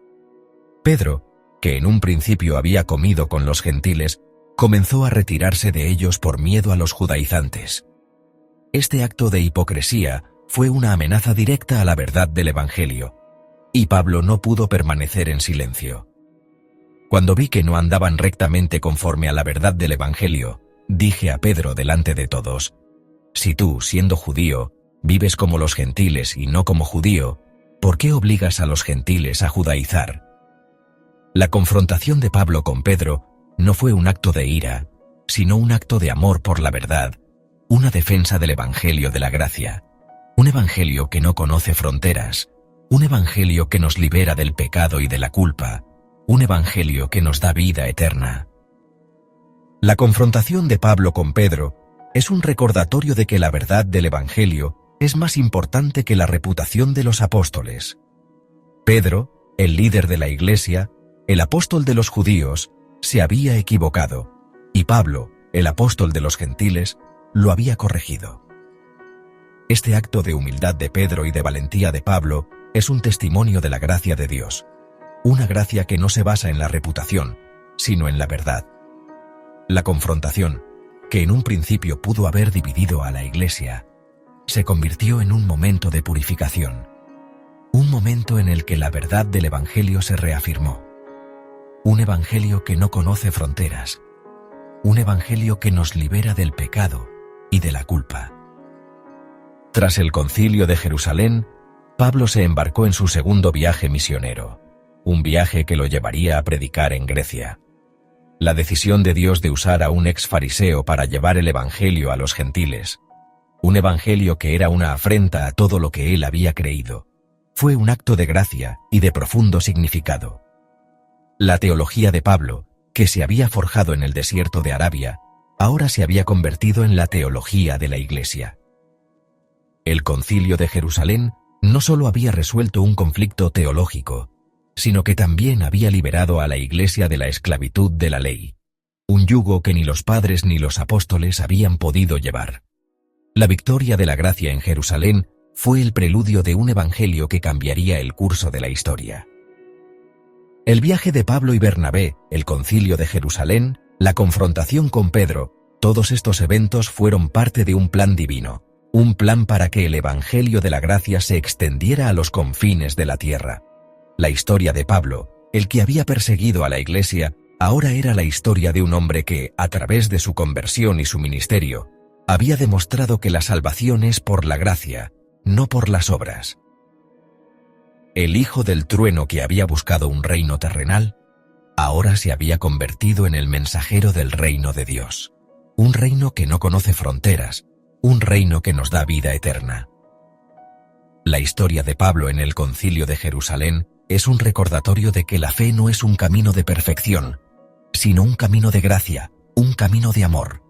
Pedro, que en un principio había comido con los gentiles, comenzó a retirarse de ellos por miedo a los judaizantes. Este acto de hipocresía fue una amenaza directa a la verdad del Evangelio, y Pablo no pudo permanecer en silencio. Cuando vi que no andaban rectamente conforme a la verdad del Evangelio, dije a Pedro delante de todos: si tú, siendo judío, vives como los gentiles y no como judío, ¿por qué obligas a los gentiles a judaizar? La confrontación de Pablo con Pedro no fue un acto de ira, sino un acto de amor por la verdad, una defensa del Evangelio de la gracia, un Evangelio que no conoce fronteras, un Evangelio que nos libera del pecado y de la culpa, un Evangelio que nos da vida eterna. La confrontación de Pablo con Pedro es un recordatorio de que la verdad del Evangelio es más importante que la reputación de los apóstoles. Pedro, el líder de la Iglesia, el apóstol de los judíos, se había equivocado, y Pablo, el apóstol de los gentiles, lo había corregido. Este acto de humildad de Pedro y de valentía de Pablo es un testimonio de la gracia de Dios, una gracia que no se basa en la reputación, sino en la verdad. La confrontación, que en un principio pudo haber dividido a la Iglesia, se convirtió en un momento de purificación, un momento en el que la verdad del Evangelio se reafirmó, un Evangelio que no conoce fronteras, un Evangelio que nos libera del pecado y de la culpa. Tras el Concilio de Jerusalén, Pablo se embarcó en su segundo viaje misionero, un viaje que lo llevaría a predicar en Grecia. La decisión de Dios de usar a un ex fariseo para llevar el Evangelio a los gentiles, un Evangelio que era una afrenta a todo lo que él había creído, fue un acto de gracia y de profundo significado. La teología de Pablo, que se había forjado en el desierto de Arabia, ahora se había convertido en la teología de la Iglesia. El Concilio de Jerusalén no solo había resuelto un conflicto teológico, sino que también había liberado a la Iglesia de la esclavitud de la ley, un yugo que ni los padres ni los apóstoles habían podido llevar. La victoria de la gracia en Jerusalén fue el preludio de un evangelio que cambiaría el curso de la historia. El viaje de Pablo y Bernabé, el Concilio de Jerusalén, la confrontación con Pedro, todos estos eventos fueron parte de un plan divino, un plan para que el evangelio de la gracia se extendiera a los confines de la tierra. La historia de Pablo, el que había perseguido a la Iglesia, ahora era la historia de un hombre que, a través de su conversión y su ministerio, había demostrado que la salvación es por la gracia, no por las obras. El hijo del trueno que había buscado un reino terrenal, ahora se había convertido en el mensajero del reino de Dios. Un reino que no conoce fronteras, un reino que nos da vida eterna. La historia de Pablo en el Concilio de Jerusalén es un recordatorio de que la fe no es un camino de perfección, sino un camino de gracia, un camino de amor.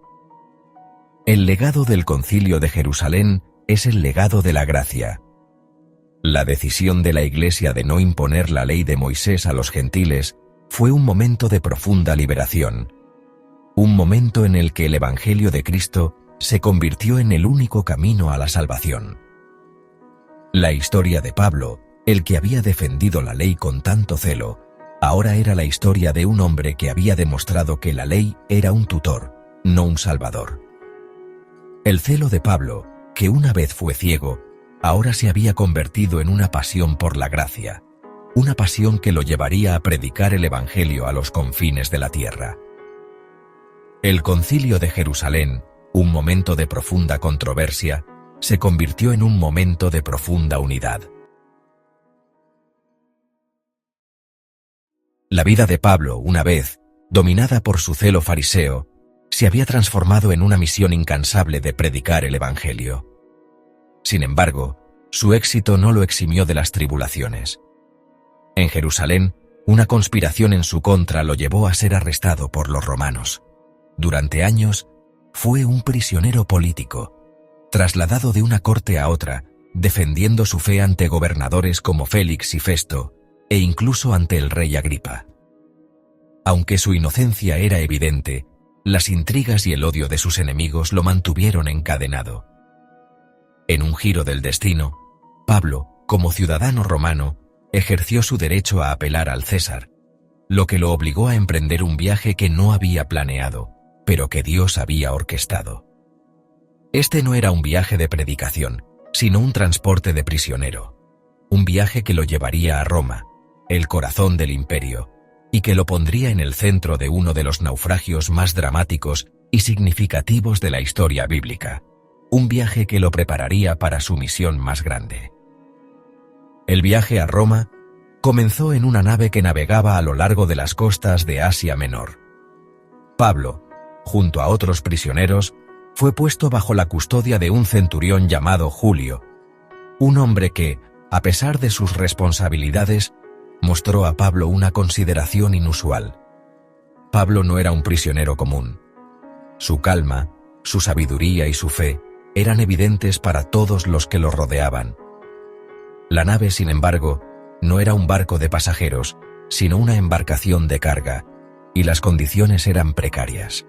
El legado del Concilio de Jerusalén es el legado de la gracia. La decisión de la Iglesia de no imponer la ley de Moisés a los gentiles fue un momento de profunda liberación, un momento en el que el Evangelio de Cristo se convirtió en el único camino a la salvación. La historia de Pablo, el que había defendido la ley con tanto celo, ahora era la historia de un hombre que había demostrado que la ley era un tutor, no un salvador. El celo de Pablo, que una vez fue ciego, ahora se había convertido en una pasión por la gracia, una pasión que lo llevaría a predicar el Evangelio a los confines de la tierra. El Concilio de Jerusalén, un momento de profunda controversia, se convirtió en un momento de profunda unidad. La vida de Pablo, una vez, dominada por su celo fariseo, se había transformado en una misión incansable de predicar el Evangelio. Sin embargo, su éxito no lo eximió de las tribulaciones. En Jerusalén, una conspiración en su contra lo llevó a ser arrestado por los romanos. Durante años, fue un prisionero político, trasladado de una corte a otra, defendiendo su fe ante gobernadores como Félix y Festo, e incluso ante el rey Agripa. Aunque su inocencia era evidente, las intrigas y el odio de sus enemigos lo mantuvieron encadenado. En un giro del destino, Pablo, como ciudadano romano, ejerció su derecho a apelar al César, lo que lo obligó a emprender un viaje que no había planeado, pero que Dios había orquestado. Este no era un viaje de predicación, sino un transporte de prisionero, un viaje que lo llevaría a Roma, el corazón del imperio, y que lo pondría en el centro de uno de los naufragios más dramáticos y significativos de la historia bíblica, un viaje que lo prepararía para su misión más grande. El viaje a Roma comenzó en una nave que navegaba a lo largo de las costas de Asia Menor. Pablo, junto a otros prisioneros, fue puesto bajo la custodia de un centurión llamado Julio, un hombre que, a pesar de sus responsabilidades, mostró a Pablo una consideración inusual. Pablo no era un prisionero común. Su calma, su sabiduría y su fe eran evidentes para todos los que lo rodeaban. La nave, sin embargo, no era un barco de pasajeros, sino una embarcación de carga, y las condiciones eran precarias.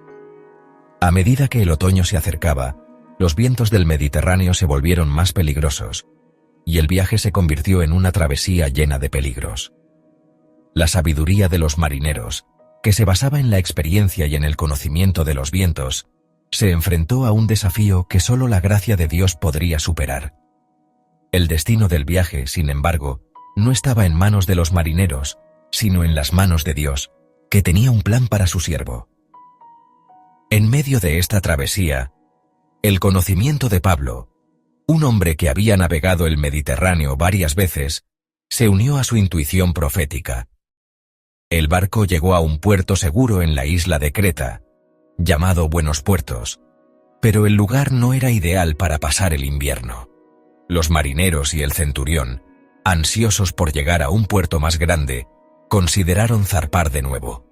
A medida que el otoño se acercaba, los vientos del Mediterráneo se volvieron más peligrosos, y el viaje se convirtió en una travesía llena de peligros. La sabiduría de los marineros, que se basaba en la experiencia y en el conocimiento de los vientos, se enfrentó a un desafío que solo la gracia de Dios podría superar. El destino del viaje, sin embargo, no estaba en manos de los marineros, sino en las manos de Dios, que tenía un plan para su siervo. En medio de esta travesía, el conocimiento de Pablo, un hombre que había navegado el Mediterráneo varias veces, se unió a su intuición profética. El barco llegó a un puerto seguro en la isla de Creta, llamado Buenos Puertos, pero el lugar no era ideal para pasar el invierno. Los marineros y el centurión, Ansiosos por llegar a un puerto más grande, consideraron zarpar de nuevo.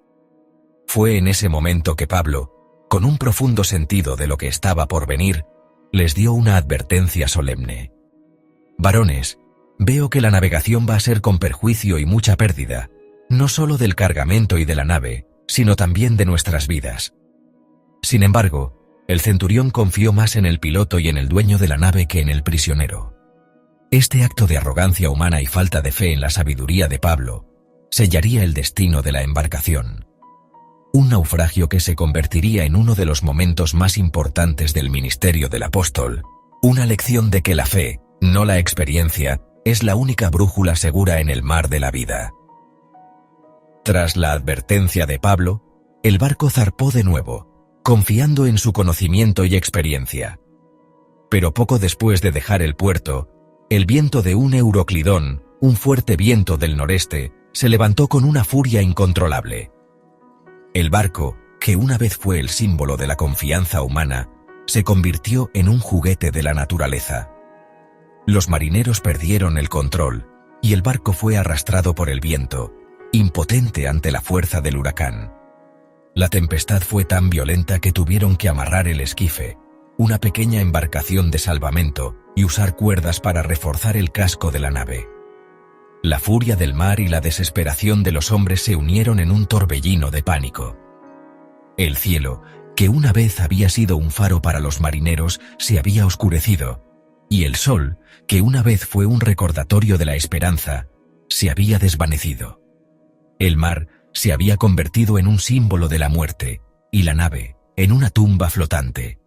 Fue en ese momento que Pablo, con un profundo sentido de lo que estaba por venir, les dio una advertencia solemne. Varones, veo que la navegación va a ser con perjuicio y mucha pérdida, no solo del cargamento y de la nave, sino también de nuestras vidas. Sin embargo, el centurión confió más en el piloto y en el dueño de la nave que en el prisionero. Este acto de arrogancia humana y falta de fe en la sabiduría de Pablo sellaría el destino de la embarcación. Un naufragio que se convertiría en uno de los momentos más importantes del ministerio del apóstol, una lección de que la fe, no la experiencia, es la única brújula segura en el mar de la vida. Tras la advertencia de Pablo, el barco zarpó de nuevo, confiando en su conocimiento y experiencia. Pero poco después de dejar el puerto, el viento de un Euroclidón, un fuerte viento del noreste, se levantó con una furia incontrolable. El barco, que una vez fue el símbolo de la confianza humana, se convirtió en un juguete de la naturaleza. Los marineros perdieron el control, y el barco fue arrastrado por el viento, impotente ante la fuerza del huracán. La tempestad fue tan violenta que tuvieron que amarrar el esquife, una pequeña embarcación de salvamento, y usar cuerdas para reforzar el casco de la nave. La furia del mar y la desesperación de los hombres se unieron en un torbellino de pánico. El cielo, que una vez había sido un faro para los marineros, se había oscurecido, y el sol, que una vez fue un recordatorio de la esperanza, se había desvanecido. El mar se había convertido en un símbolo de la muerte, y la nave, en una tumba flotante.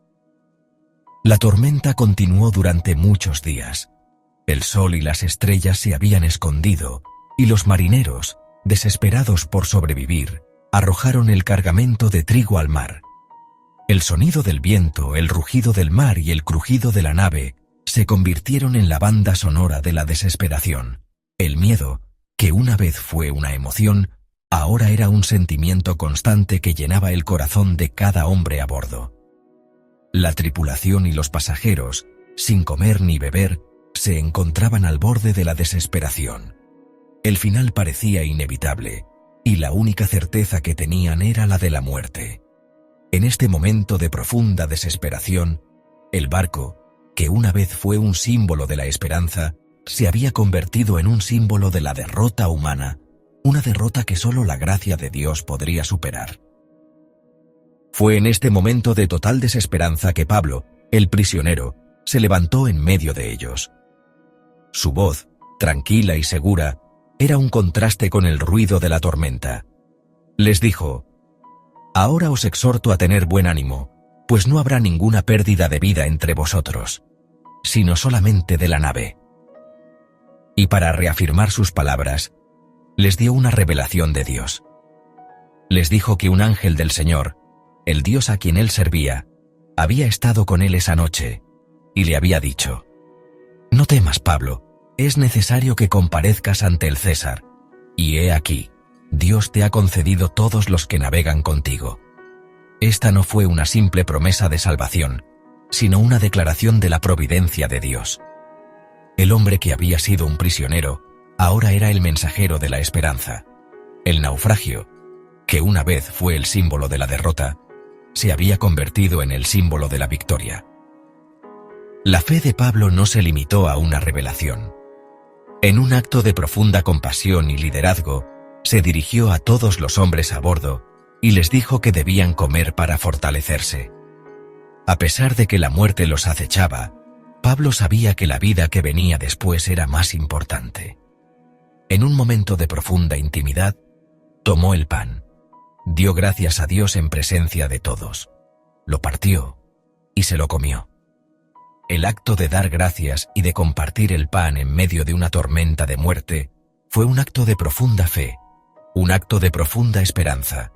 La tormenta continuó durante muchos días. El sol y las estrellas se habían escondido, y los marineros, desesperados por sobrevivir, arrojaron el cargamento de trigo al mar. El sonido del viento, el rugido del mar y el crujido de la nave se convirtieron en la banda sonora de la desesperación. El miedo, que una vez fue una emoción, ahora era un sentimiento constante que llenaba el corazón de cada hombre a bordo. La tripulación y los pasajeros, sin comer ni beber, se encontraban al borde de la desesperación. El final parecía inevitable, y la única certeza que tenían era la de la muerte. En este momento de profunda desesperación, el barco, que una vez fue un símbolo de la esperanza, se había convertido en un símbolo de la derrota humana, una derrota que solo la gracia de Dios podría superar. Fue en este momento de total desesperanza que Pablo, el prisionero, se levantó en medio de ellos. Su voz, tranquila y segura, era un contraste con el ruido de la tormenta. Les dijo: «Ahora os exhorto a tener buen ánimo, pues no habrá ninguna pérdida de vida entre vosotros, sino solamente de la nave». Y para reafirmar sus palabras, les dio una revelación de Dios. Les dijo que un ángel del Señor, el Dios a quien él servía, había estado con él esa noche, y le había dicho: «No temas, Pablo, es necesario que comparezcas ante el César, y he aquí, Dios te ha concedido todos los que navegan contigo». Esta no fue una simple promesa de salvación, sino una declaración de la providencia de Dios. El hombre que había sido un prisionero, ahora era el mensajero de la esperanza. El naufragio, que una vez fue el símbolo de la derrota, se había convertido en el símbolo de la victoria. La fe de Pablo no se limitó a una revelación. En un acto de profunda compasión y liderazgo, se dirigió a todos los hombres a bordo y les dijo que debían comer para fortalecerse. A pesar de que la muerte los acechaba, Pablo sabía que la vida que venía después era más importante. En un momento de profunda intimidad, tomó el pan, dio gracias a Dios en presencia de todos, lo partió y se lo comió. El acto de dar gracias y de compartir el pan en medio de una tormenta de muerte fue un acto de profunda fe, un acto de profunda esperanza.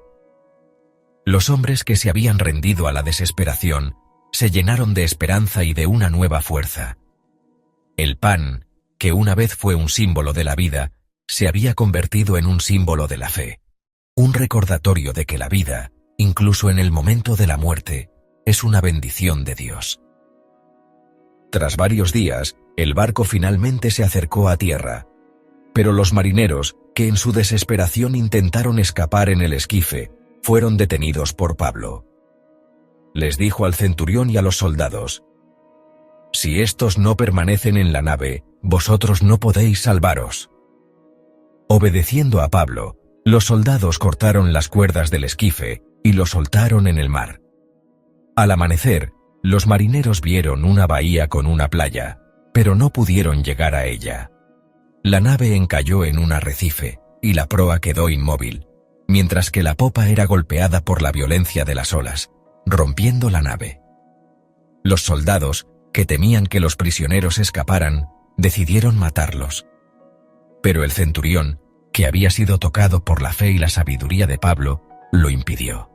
Los hombres que se habían rendido a la desesperación se llenaron de esperanza y de una nueva fuerza. El pan, que una vez fue un símbolo de la vida, se había convertido en un símbolo de la fe, un recordatorio de que la vida, incluso en el momento de la muerte, es una bendición de Dios. Tras varios días, el barco finalmente se acercó a tierra, Pero los marineros, que en su desesperación intentaron escapar en el esquife, fueron detenidos por Pablo. Les dijo al centurión y a los soldados: «Si estos no permanecen en la nave, vosotros no podéis salvaros». Obedeciendo a Pablo, los soldados cortaron las cuerdas del esquife y lo soltaron en el mar. Al amanecer, los marineros vieron una bahía con una playa, pero no pudieron llegar a ella. La nave encalló en un arrecife y la proa quedó inmóvil, mientras que la popa era golpeada por la violencia de las olas, rompiendo la nave. Los soldados, que temían que los prisioneros escaparan, decidieron matarlos. Pero el centurión, que había sido tocado por la fe y la sabiduría de Pablo, lo impidió.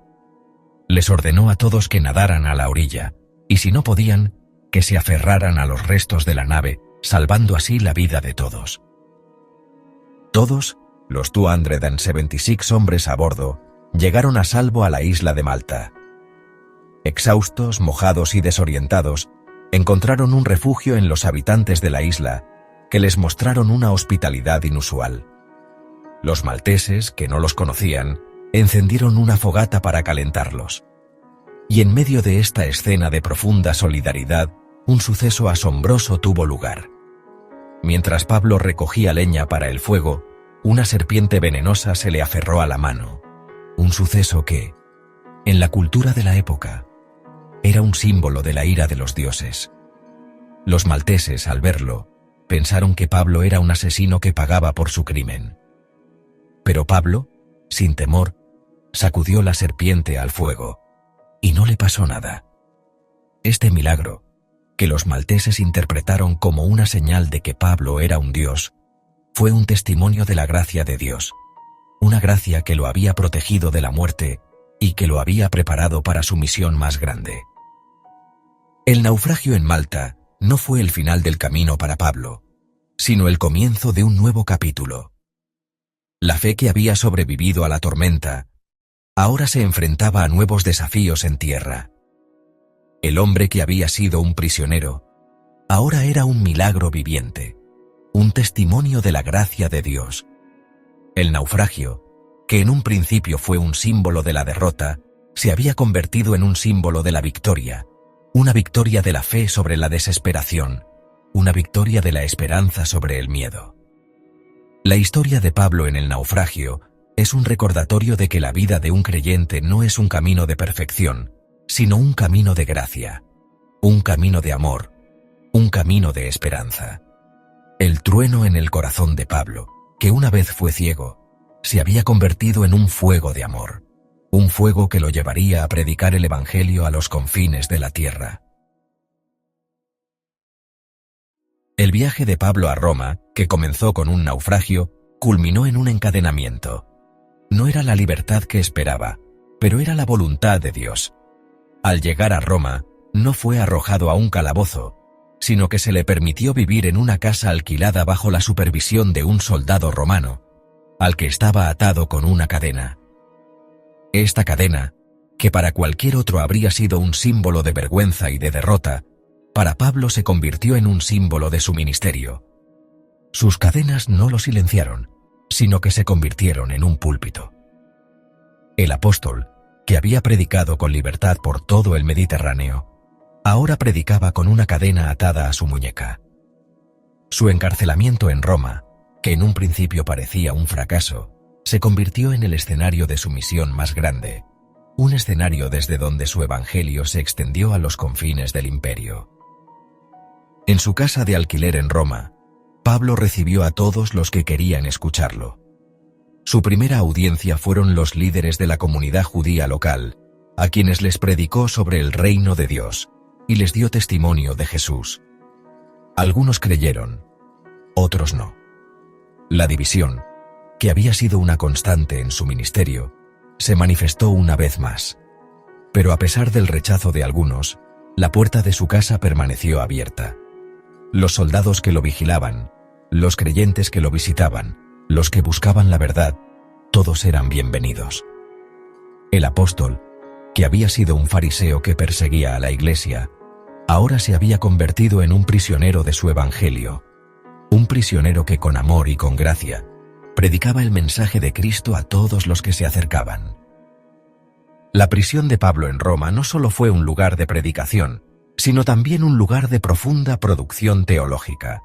Les ordenó a todos que nadaran a la orilla, y si no podían, que se aferraran a los restos de la nave, salvando así la vida de todos. Todos, los 276 hombres a bordo, llegaron a salvo a la isla de Malta. Exhaustos, mojados y desorientados, encontraron un refugio en los habitantes de la isla, que les mostraron una hospitalidad inusual. Los malteses, que no los conocían, encendieron una fogata para calentarlos. Y en medio de esta escena de profunda solidaridad, un suceso asombroso tuvo lugar. Mientras Pablo recogía leña para el fuego, una serpiente venenosa se le aferró a la mano. Un suceso que, en la cultura de la época, era un símbolo de la ira de los dioses. Los malteses, al verlo, pensaron que Pablo era un asesino que pagaba por su crimen. Pero Pablo, sin temor, sacudió la serpiente al fuego, y no le pasó nada. Este milagro, que los malteses interpretaron como una señal de que Pablo era un dios, fue un testimonio de la gracia de Dios, una gracia que lo había protegido de la muerte y que lo había preparado para su misión más grande. El naufragio en Malta no fue el final del camino para Pablo, sino el comienzo de un nuevo capítulo. La fe que había sobrevivido a la tormenta, ahora se enfrentaba a nuevos desafíos en tierra. El hombre que había sido un prisionero, ahora era un milagro viviente, un testimonio de la gracia de Dios. El naufragio, que en un principio fue un símbolo de la derrota, se había convertido en un símbolo de la victoria, una victoria de la fe sobre la desesperación, una victoria de la esperanza sobre el miedo. La historia de Pablo en el naufragio es un recordatorio de que la vida de un creyente no es un camino de perfección, sino un camino de gracia, un camino de amor, un camino de esperanza. El trueno en el corazón de Pablo, que una vez fue ciego, se había convertido en un fuego de amor, un fuego que lo llevaría a predicar el Evangelio a los confines de la tierra. El viaje de Pablo a Roma, que comenzó con un naufragio, culminó en un encadenamiento. No era la libertad que esperaba, pero era la voluntad de Dios. Al llegar a Roma, no fue arrojado a un calabozo, sino que se le permitió vivir en una casa alquilada bajo la supervisión de un soldado romano, al que estaba atado con una cadena. Esta cadena, que para cualquier otro habría sido un símbolo de vergüenza y de derrota, para Pablo se convirtió en un símbolo de su ministerio. Sus cadenas no lo silenciaron, sino que se convirtieron en un púlpito. El apóstol, que había predicado con libertad por todo el Mediterráneo, ahora predicaba con una cadena atada a su muñeca. Su encarcelamiento en Roma, que en un principio parecía un fracaso, se convirtió en el escenario de su misión más grande, un escenario desde donde su evangelio se extendió a los confines del imperio. En su casa de alquiler en Roma, Pablo recibió a todos los que querían escucharlo. Su primera audiencia fueron los líderes de la comunidad judía local, a quienes les predicó sobre el reino de Dios y les dio testimonio de Jesús. Algunos creyeron, otros no. La división, que había sido una constante en su ministerio, se manifestó una vez más. Pero a pesar del rechazo de algunos, la puerta de su casa permaneció abierta. Los soldados que lo vigilaban, los creyentes que lo visitaban, los que buscaban la verdad, todos eran bienvenidos. El apóstol, que había sido un fariseo que perseguía a la iglesia, ahora se había convertido en un prisionero de su evangelio. un prisionero que con amor y con gracia predicaba el mensaje de Cristo a todos los que se acercaban. La prisión de Pablo en Roma no solo fue un lugar de predicación, sino también un lugar de profunda producción teológica.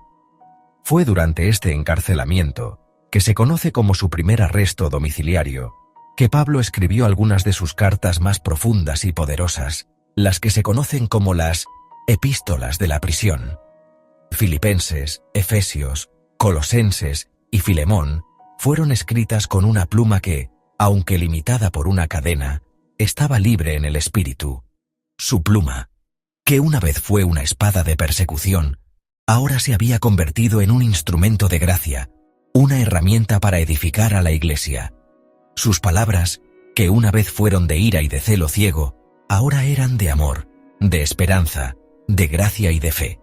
Fue durante este encarcelamiento, que se conoce como su primer arresto domiciliario, que Pablo escribió algunas de sus cartas más profundas y poderosas, las que se conocen como las epístolas de la prisión. Filipenses, Efesios, Colosenses y Filemón fueron escritas con una pluma que, aunque limitada por una cadena, estaba libre en el espíritu. Su pluma, que una vez fue una espada de persecución, ahora se había convertido en un instrumento de gracia, una herramienta para edificar a la Iglesia. Sus palabras, que una vez fueron de ira y de celo ciego, ahora eran de amor, de esperanza, de gracia y de fe.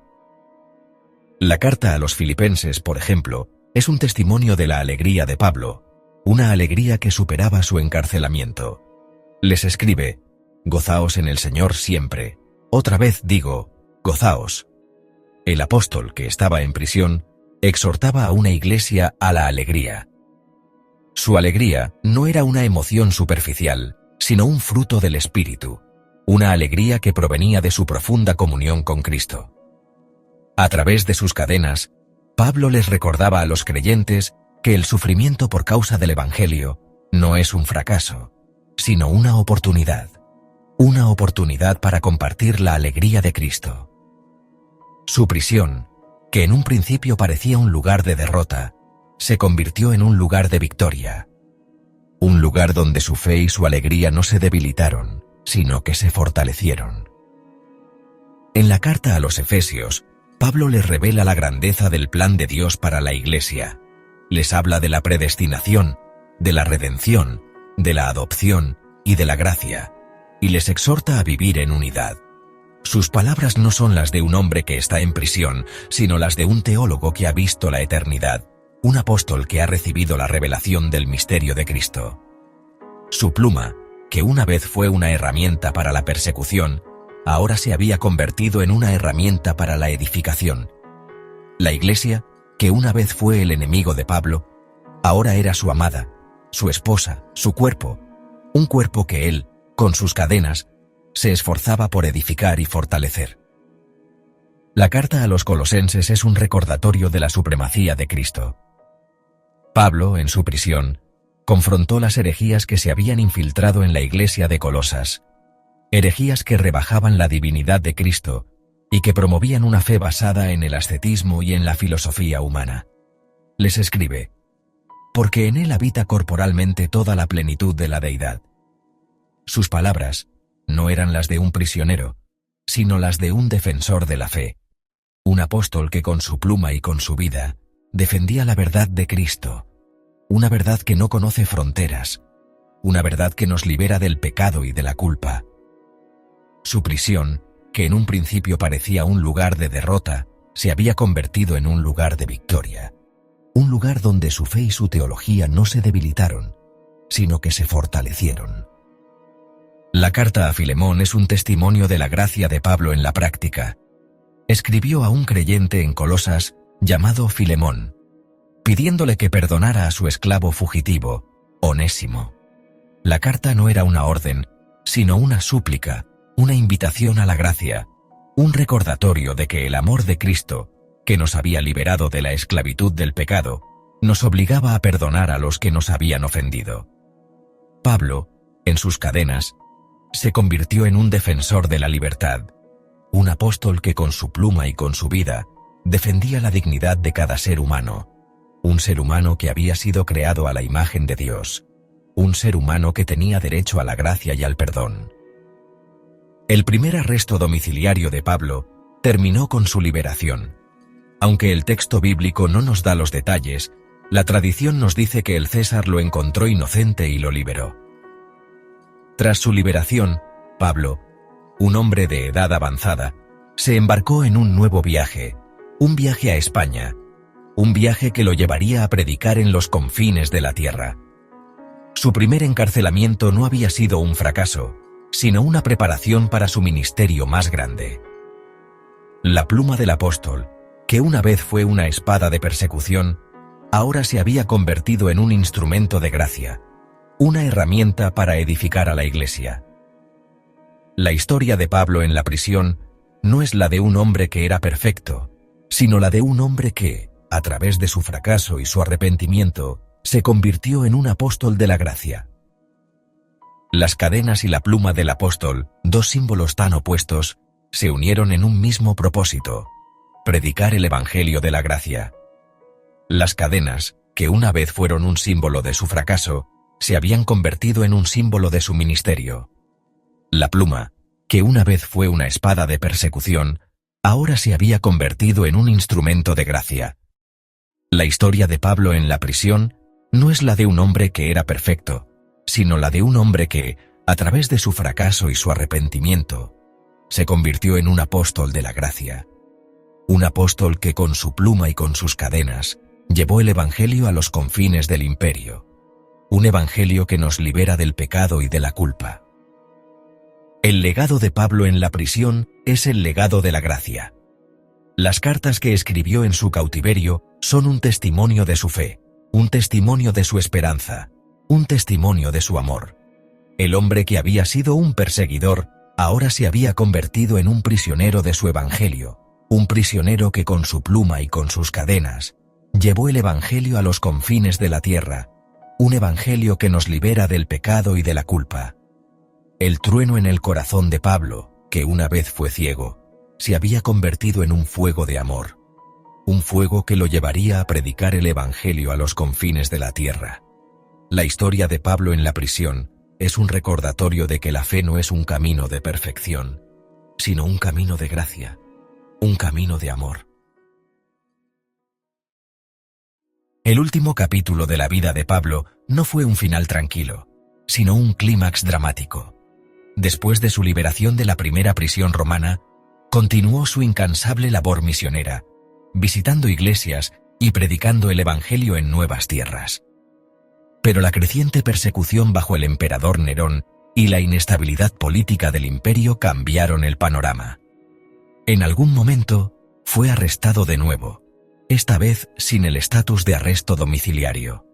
La carta a los Filipenses, por ejemplo, es un testimonio de la alegría de Pablo, una alegría que superaba su encarcelamiento. Les escribe: «Gozaos en el Señor siempre. Otra vez digo, gozaos». El apóstol, que estaba en prisión, exhortaba a una iglesia a la alegría. Su alegría no era una emoción superficial, sino un fruto del Espíritu, una alegría que provenía de su profunda comunión con Cristo. A través de sus cadenas, Pablo les recordaba a los creyentes que el sufrimiento por causa del Evangelio no es un fracaso, sino una oportunidad para compartir la alegría de Cristo. Su prisión, que en un principio parecía un lugar de derrota, se convirtió en un lugar de victoria. Un lugar donde su fe y su alegría no se debilitaron, sino que se fortalecieron. En la carta a los Efesios, Pablo les revela la grandeza del plan de Dios para la Iglesia. Les habla de la predestinación, de la redención, de la adopción y de la gracia, y les exhorta a vivir en unidad. Sus palabras no son las de un hombre que está en prisión, sino las de un teólogo que ha visto la eternidad, un apóstol que ha recibido la revelación del misterio de Cristo. Su pluma, que una vez fue una herramienta para la persecución, ahora se había convertido en una herramienta para la edificación. La Iglesia, que una vez fue el enemigo de Pablo, ahora era su amada, su esposa, su cuerpo, un cuerpo que él, con sus cadenas, se esforzaba por edificar y fortalecer. La carta a los Colosenses es un recordatorio de la supremacía de Cristo. Pablo, en su prisión, confrontó las herejías que se habían infiltrado en la iglesia de Colosas, herejías que rebajaban la divinidad de Cristo y que promovían una fe basada en el ascetismo y en la filosofía humana. Les escribe: «Porque en él habita corporalmente toda la plenitud de la deidad». Sus palabras no eran las de un prisionero, sino las de un defensor de la fe, un apóstol que con su pluma y con su vida defendía la verdad de Cristo, una verdad que no conoce fronteras, una verdad que nos libera del pecado y de la culpa. Su prisión, que en un principio parecía un lugar de derrota, se había convertido en un lugar de victoria, un lugar donde su fe y su teología no se debilitaron, sino que se fortalecieron. La carta a Filemón es un testimonio de la gracia de Pablo en la práctica. Escribió a un creyente en Colosas llamado Filemón, pidiéndole que perdonara a su esclavo fugitivo, Onésimo. La carta no era una orden, sino una súplica, una invitación a la gracia, un recordatorio de que el amor de Cristo, que nos había liberado de la esclavitud del pecado, nos obligaba a perdonar a los que nos habían ofendido. Pablo, en sus cadenas, se convirtió en un defensor de la libertad, un apóstol que con su pluma y con su vida defendía la dignidad de cada ser humano, un ser humano que había sido creado a la imagen de Dios, un ser humano que tenía derecho a la gracia y al perdón. El primer arresto domiciliario de Pablo terminó con su liberación. Aunque el texto bíblico no nos da los detalles, la tradición nos dice que el César lo encontró inocente y lo liberó. Tras su liberación, Pablo, un hombre de edad avanzada, se embarcó en un nuevo viaje, un viaje a España, un viaje que lo llevaría a predicar en los confines de la tierra. Su primer encarcelamiento no había sido un fracaso, sino una preparación para su ministerio más grande. La pluma del apóstol, que una vez fue una espada de persecución, ahora se había convertido en un instrumento de gracia, una herramienta para edificar a la Iglesia. La historia de Pablo en la prisión no es la de un hombre que era perfecto, sino la de un hombre que, a través de su fracaso y su arrepentimiento, se convirtió en un apóstol de la gracia. Las cadenas y la pluma del apóstol, dos símbolos tan opuestos, se unieron en un mismo propósito: predicar el Evangelio de la gracia. Las cadenas, que una vez fueron un símbolo de su fracaso, se habían convertido en un símbolo de su ministerio. La pluma, que una vez fue una espada de persecución, ahora se había convertido en un instrumento de gracia. La historia de Pablo en la prisión no es la de un hombre que era perfecto, sino la de un hombre que, a través de su fracaso y su arrepentimiento, se convirtió en un apóstol de la gracia. Un apóstol que con su pluma y con sus cadenas llevó el Evangelio a los confines del imperio. Un Evangelio que nos libera del pecado y de la culpa. El legado de Pablo en la prisión es el legado de la gracia. Las cartas que escribió en su cautiverio son un testimonio de su fe, un testimonio de su esperanza, un testimonio de su amor. El hombre que había sido un perseguidor, ahora se había convertido en un prisionero de su Evangelio, un prisionero que con su pluma y con sus cadenas llevó el Evangelio a los confines de la tierra, un Evangelio que nos libera del pecado y de la culpa. El trueno en el corazón de Pablo, que una vez fue ciego, se había convertido en un fuego de amor, un fuego que lo llevaría a predicar el Evangelio a los confines de la tierra. La historia de Pablo en la prisión es un recordatorio de que la fe no es un camino de perfección, sino un camino de gracia, un camino de amor. El último capítulo de la vida de Pablo no fue un final tranquilo, sino un clímax dramático. Después de su liberación de la primera prisión romana, continuó su incansable labor misionera, visitando iglesias y predicando el Evangelio en nuevas tierras. Pero la creciente persecución bajo el emperador Nerón y la inestabilidad política del imperio cambiaron el panorama. En algún momento, fue arrestado de nuevo, esta vez sin el estatus de arresto domiciliario.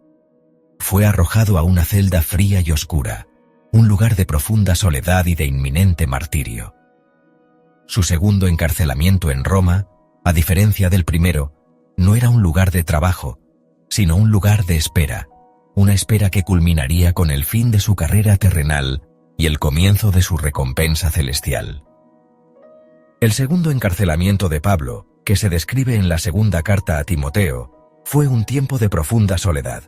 Fue arrojado a una celda fría y oscura, un lugar de profunda soledad y de inminente martirio. Su segundo encarcelamiento en Roma, a diferencia del primero, no era un lugar de trabajo, sino un lugar de espera, una espera que culminaría con el fin de su carrera terrenal y el comienzo de su recompensa celestial. El segundo encarcelamiento de Pablo, que se describe en la segunda carta a Timoteo, fue un tiempo de profunda soledad.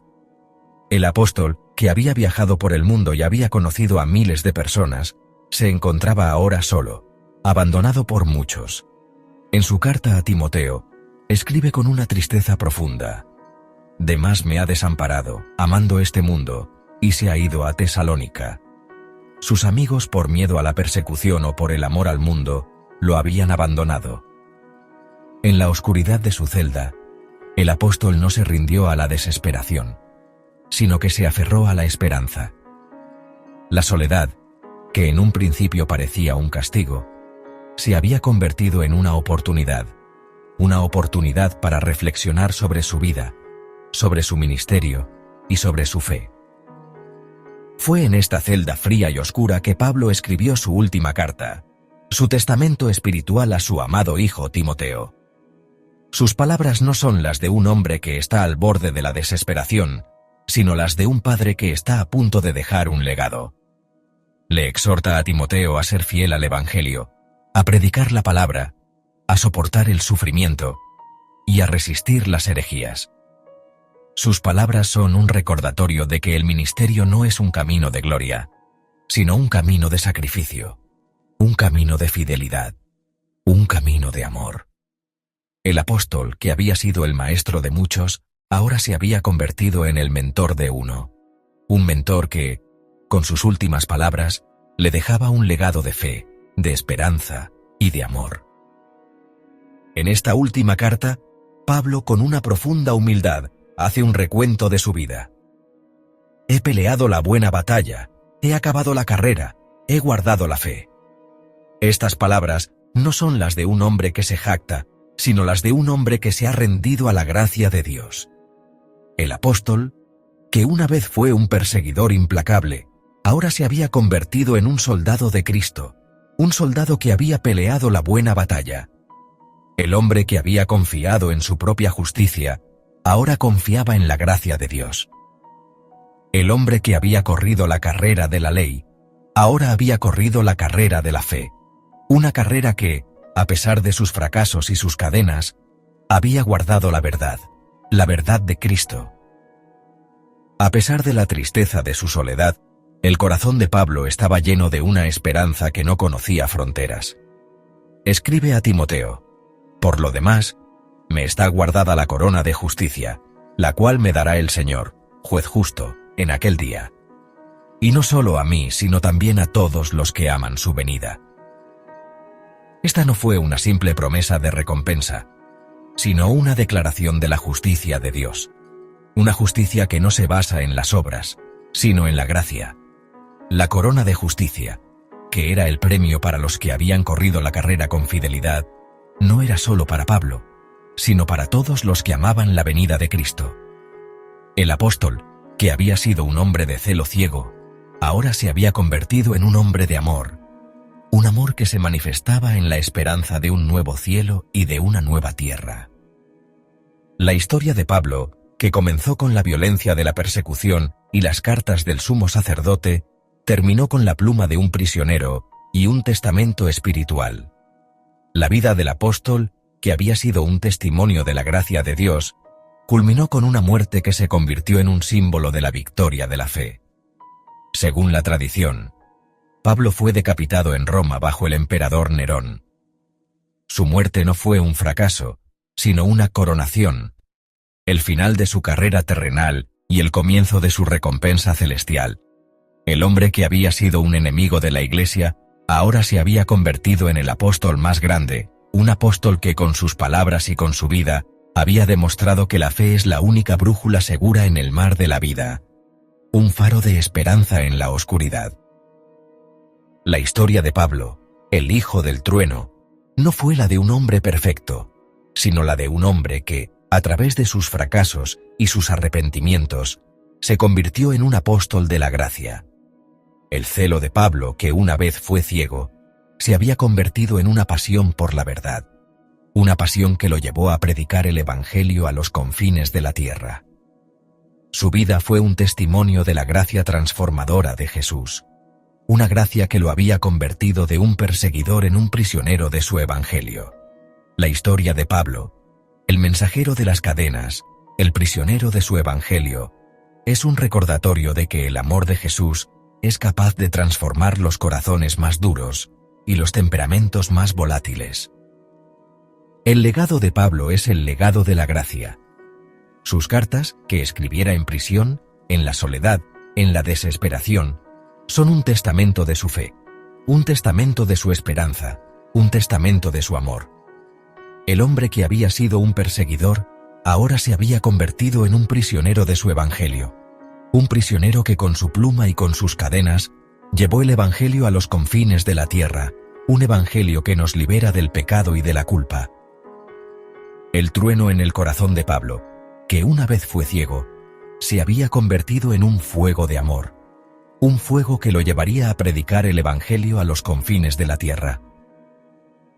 El apóstol, que había viajado por el mundo y había conocido a miles de personas, se encontraba ahora solo, abandonado por muchos. En su carta a Timoteo, escribe con una tristeza profunda: Demas me ha desamparado, amando este mundo, y se ha ido a Tesalónica. Sus amigos, por miedo a la persecución o por el amor al mundo, lo habían abandonado. En la oscuridad de su celda, el apóstol no se rindió a la desesperación, sino que se aferró a la esperanza. La soledad, que en un principio parecía un castigo, se había convertido en una oportunidad para reflexionar sobre su vida, sobre su ministerio y sobre su fe. Fue en esta celda fría y oscura que Pablo escribió su última carta, su testamento espiritual a su amado hijo Timoteo. Sus palabras no son las de un hombre que está al borde de la desesperación, sino las de un padre que está a punto de dejar un legado. Le exhorta a Timoteo a ser fiel al Evangelio, a predicar la palabra, a soportar el sufrimiento y a resistir las herejías. Sus palabras son un recordatorio de que el ministerio no es un camino de gloria, sino un camino de sacrificio, un camino de fidelidad, un camino de amor. El apóstol, que había sido el maestro de muchos, ahora se había convertido en el mentor de uno, un mentor que, con sus últimas palabras, le dejaba un legado de fe, de esperanza y de amor. En esta última carta, Pablo, con una profunda humildad, hace un recuento de su vida. He peleado la buena batalla, he acabado la carrera, he guardado la fe. Estas palabras no son las de un hombre que se jacta, sino las de un hombre que se ha rendido a la gracia de Dios. El apóstol, que una vez fue un perseguidor implacable, ahora se había convertido en un soldado de Cristo, un soldado que había peleado la buena batalla. El hombre que había confiado en su propia justicia, ahora confiaba en la gracia de Dios. El hombre que había corrido la carrera de la ley, ahora había corrido la carrera de la fe, una carrera que, a pesar de sus fracasos y sus cadenas, había guardado la verdad de Cristo. A pesar de la tristeza de su soledad, el corazón de Pablo estaba lleno de una esperanza que no conocía fronteras. Escribe a Timoteo: por lo demás, me está guardada la corona de justicia, la cual me dará el Señor, juez justo, en aquel día. Y no solo a mí, sino también a todos los que aman su venida. Esta no fue una simple promesa de recompensa, sino una declaración de la justicia de Dios. Una justicia que no se basa en las obras, sino en la gracia. La corona de justicia, que era el premio para los que habían corrido la carrera con fidelidad, no era solo para Pablo, sino para todos los que amaban la venida de Cristo. El apóstol, que había sido un hombre de celo ciego, ahora se había convertido en un hombre de amor, un amor que se manifestaba en la esperanza de un nuevo cielo y de una nueva tierra. La historia de Pablo, que comenzó con la violencia de la persecución y las cartas del sumo sacerdote, terminó con la pluma de un prisionero y un testamento espiritual. La vida del apóstol, que había sido un testimonio de la gracia de Dios, culminó con una muerte que se convirtió en un símbolo de la victoria de la fe. Según la tradición, Pablo fue decapitado en Roma bajo el emperador Nerón. Su muerte no fue un fracaso, sino una coronación, el final de su carrera terrenal y el comienzo de su recompensa celestial. El hombre que había sido un enemigo de la Iglesia, ahora se había convertido en el apóstol más grande, un apóstol que con sus palabras y con su vida, había demostrado que la fe es la única brújula segura en el mar de la vida, un faro de esperanza en la oscuridad. La historia de Pablo, el hijo del trueno, no fue la de un hombre perfecto, sino la de un hombre que, a través de sus fracasos y sus arrepentimientos, se convirtió en un apóstol de la gracia. El celo de Pablo, que una vez fue ciego, se había convertido en una pasión por la verdad, una pasión que lo llevó a predicar el Evangelio a los confines de la tierra. Su vida fue un testimonio de la gracia transformadora de Jesús, una gracia que lo había convertido de un perseguidor en un prisionero de su Evangelio. La historia de Pablo, el mensajero de las cadenas, el prisionero de su Evangelio, es un recordatorio de que el amor de Jesús es capaz de transformar los corazones más duros y los temperamentos más volátiles. El legado de Pablo es el legado de la gracia. Sus cartas, que escribiera en prisión, en la soledad, en la desesperación, son un testamento de su fe, un testamento de su esperanza, un testamento de su amor. El hombre que había sido un perseguidor, ahora se había convertido en un prisionero de su Evangelio, un prisionero que con su pluma y con sus cadenas llevó el Evangelio a los confines de la tierra, un Evangelio que nos libera del pecado y de la culpa. El trueno en el corazón de Pablo, que una vez fue ciego, se había convertido en un fuego de amor, un fuego que lo llevaría a predicar el Evangelio a los confines de la tierra.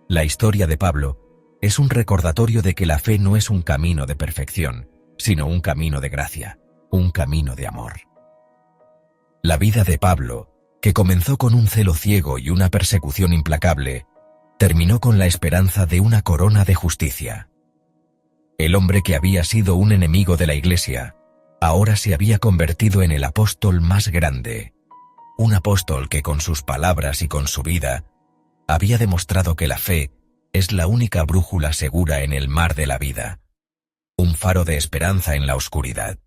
La historia de Pablo es un recordatorio de que la fe no es un camino de perfección, sino un camino de gracia, un camino de amor. La vida de Pablo, que comenzó con un celo ciego y una persecución implacable, terminó con la esperanza de una corona de justicia. El hombre que había sido un enemigo de la Iglesia, ahora se había convertido en el apóstol más grande, un apóstol que con sus palabras y con su vida había demostrado que la fe es la única brújula segura en el mar de la vida, un faro de esperanza en la oscuridad.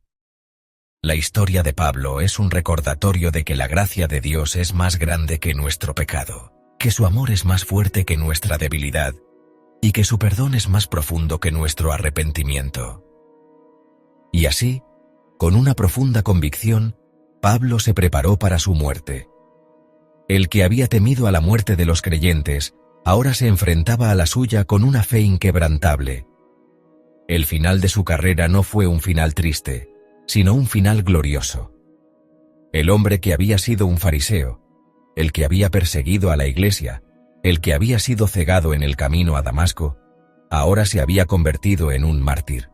La historia de Pablo es un recordatorio de que la gracia de Dios es más grande que nuestro pecado, que su amor es más fuerte que nuestra debilidad y que su perdón es más profundo que nuestro arrepentimiento. Y así, con una profunda convicción, Pablo se preparó para su muerte. El que había temido a la muerte de los creyentes, ahora se enfrentaba a la suya con una fe inquebrantable. El final de su carrera no fue un final triste, sino un final glorioso. El hombre que había sido un fariseo, el que había perseguido a la iglesia, el que había sido cegado en el camino a Damasco, ahora se había convertido en un mártir,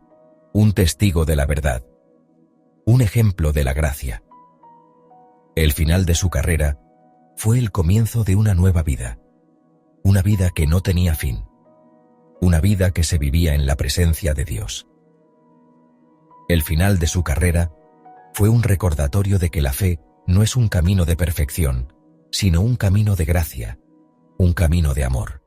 un testigo de la verdad, un ejemplo de la gracia. El final de su carrera fue el comienzo de una nueva vida, una vida que no tenía fin, una vida que se vivía en la presencia de Dios. El final de su carrera fue un recordatorio de que la fe no es un camino de perfección, sino un camino de gracia, un camino de amor.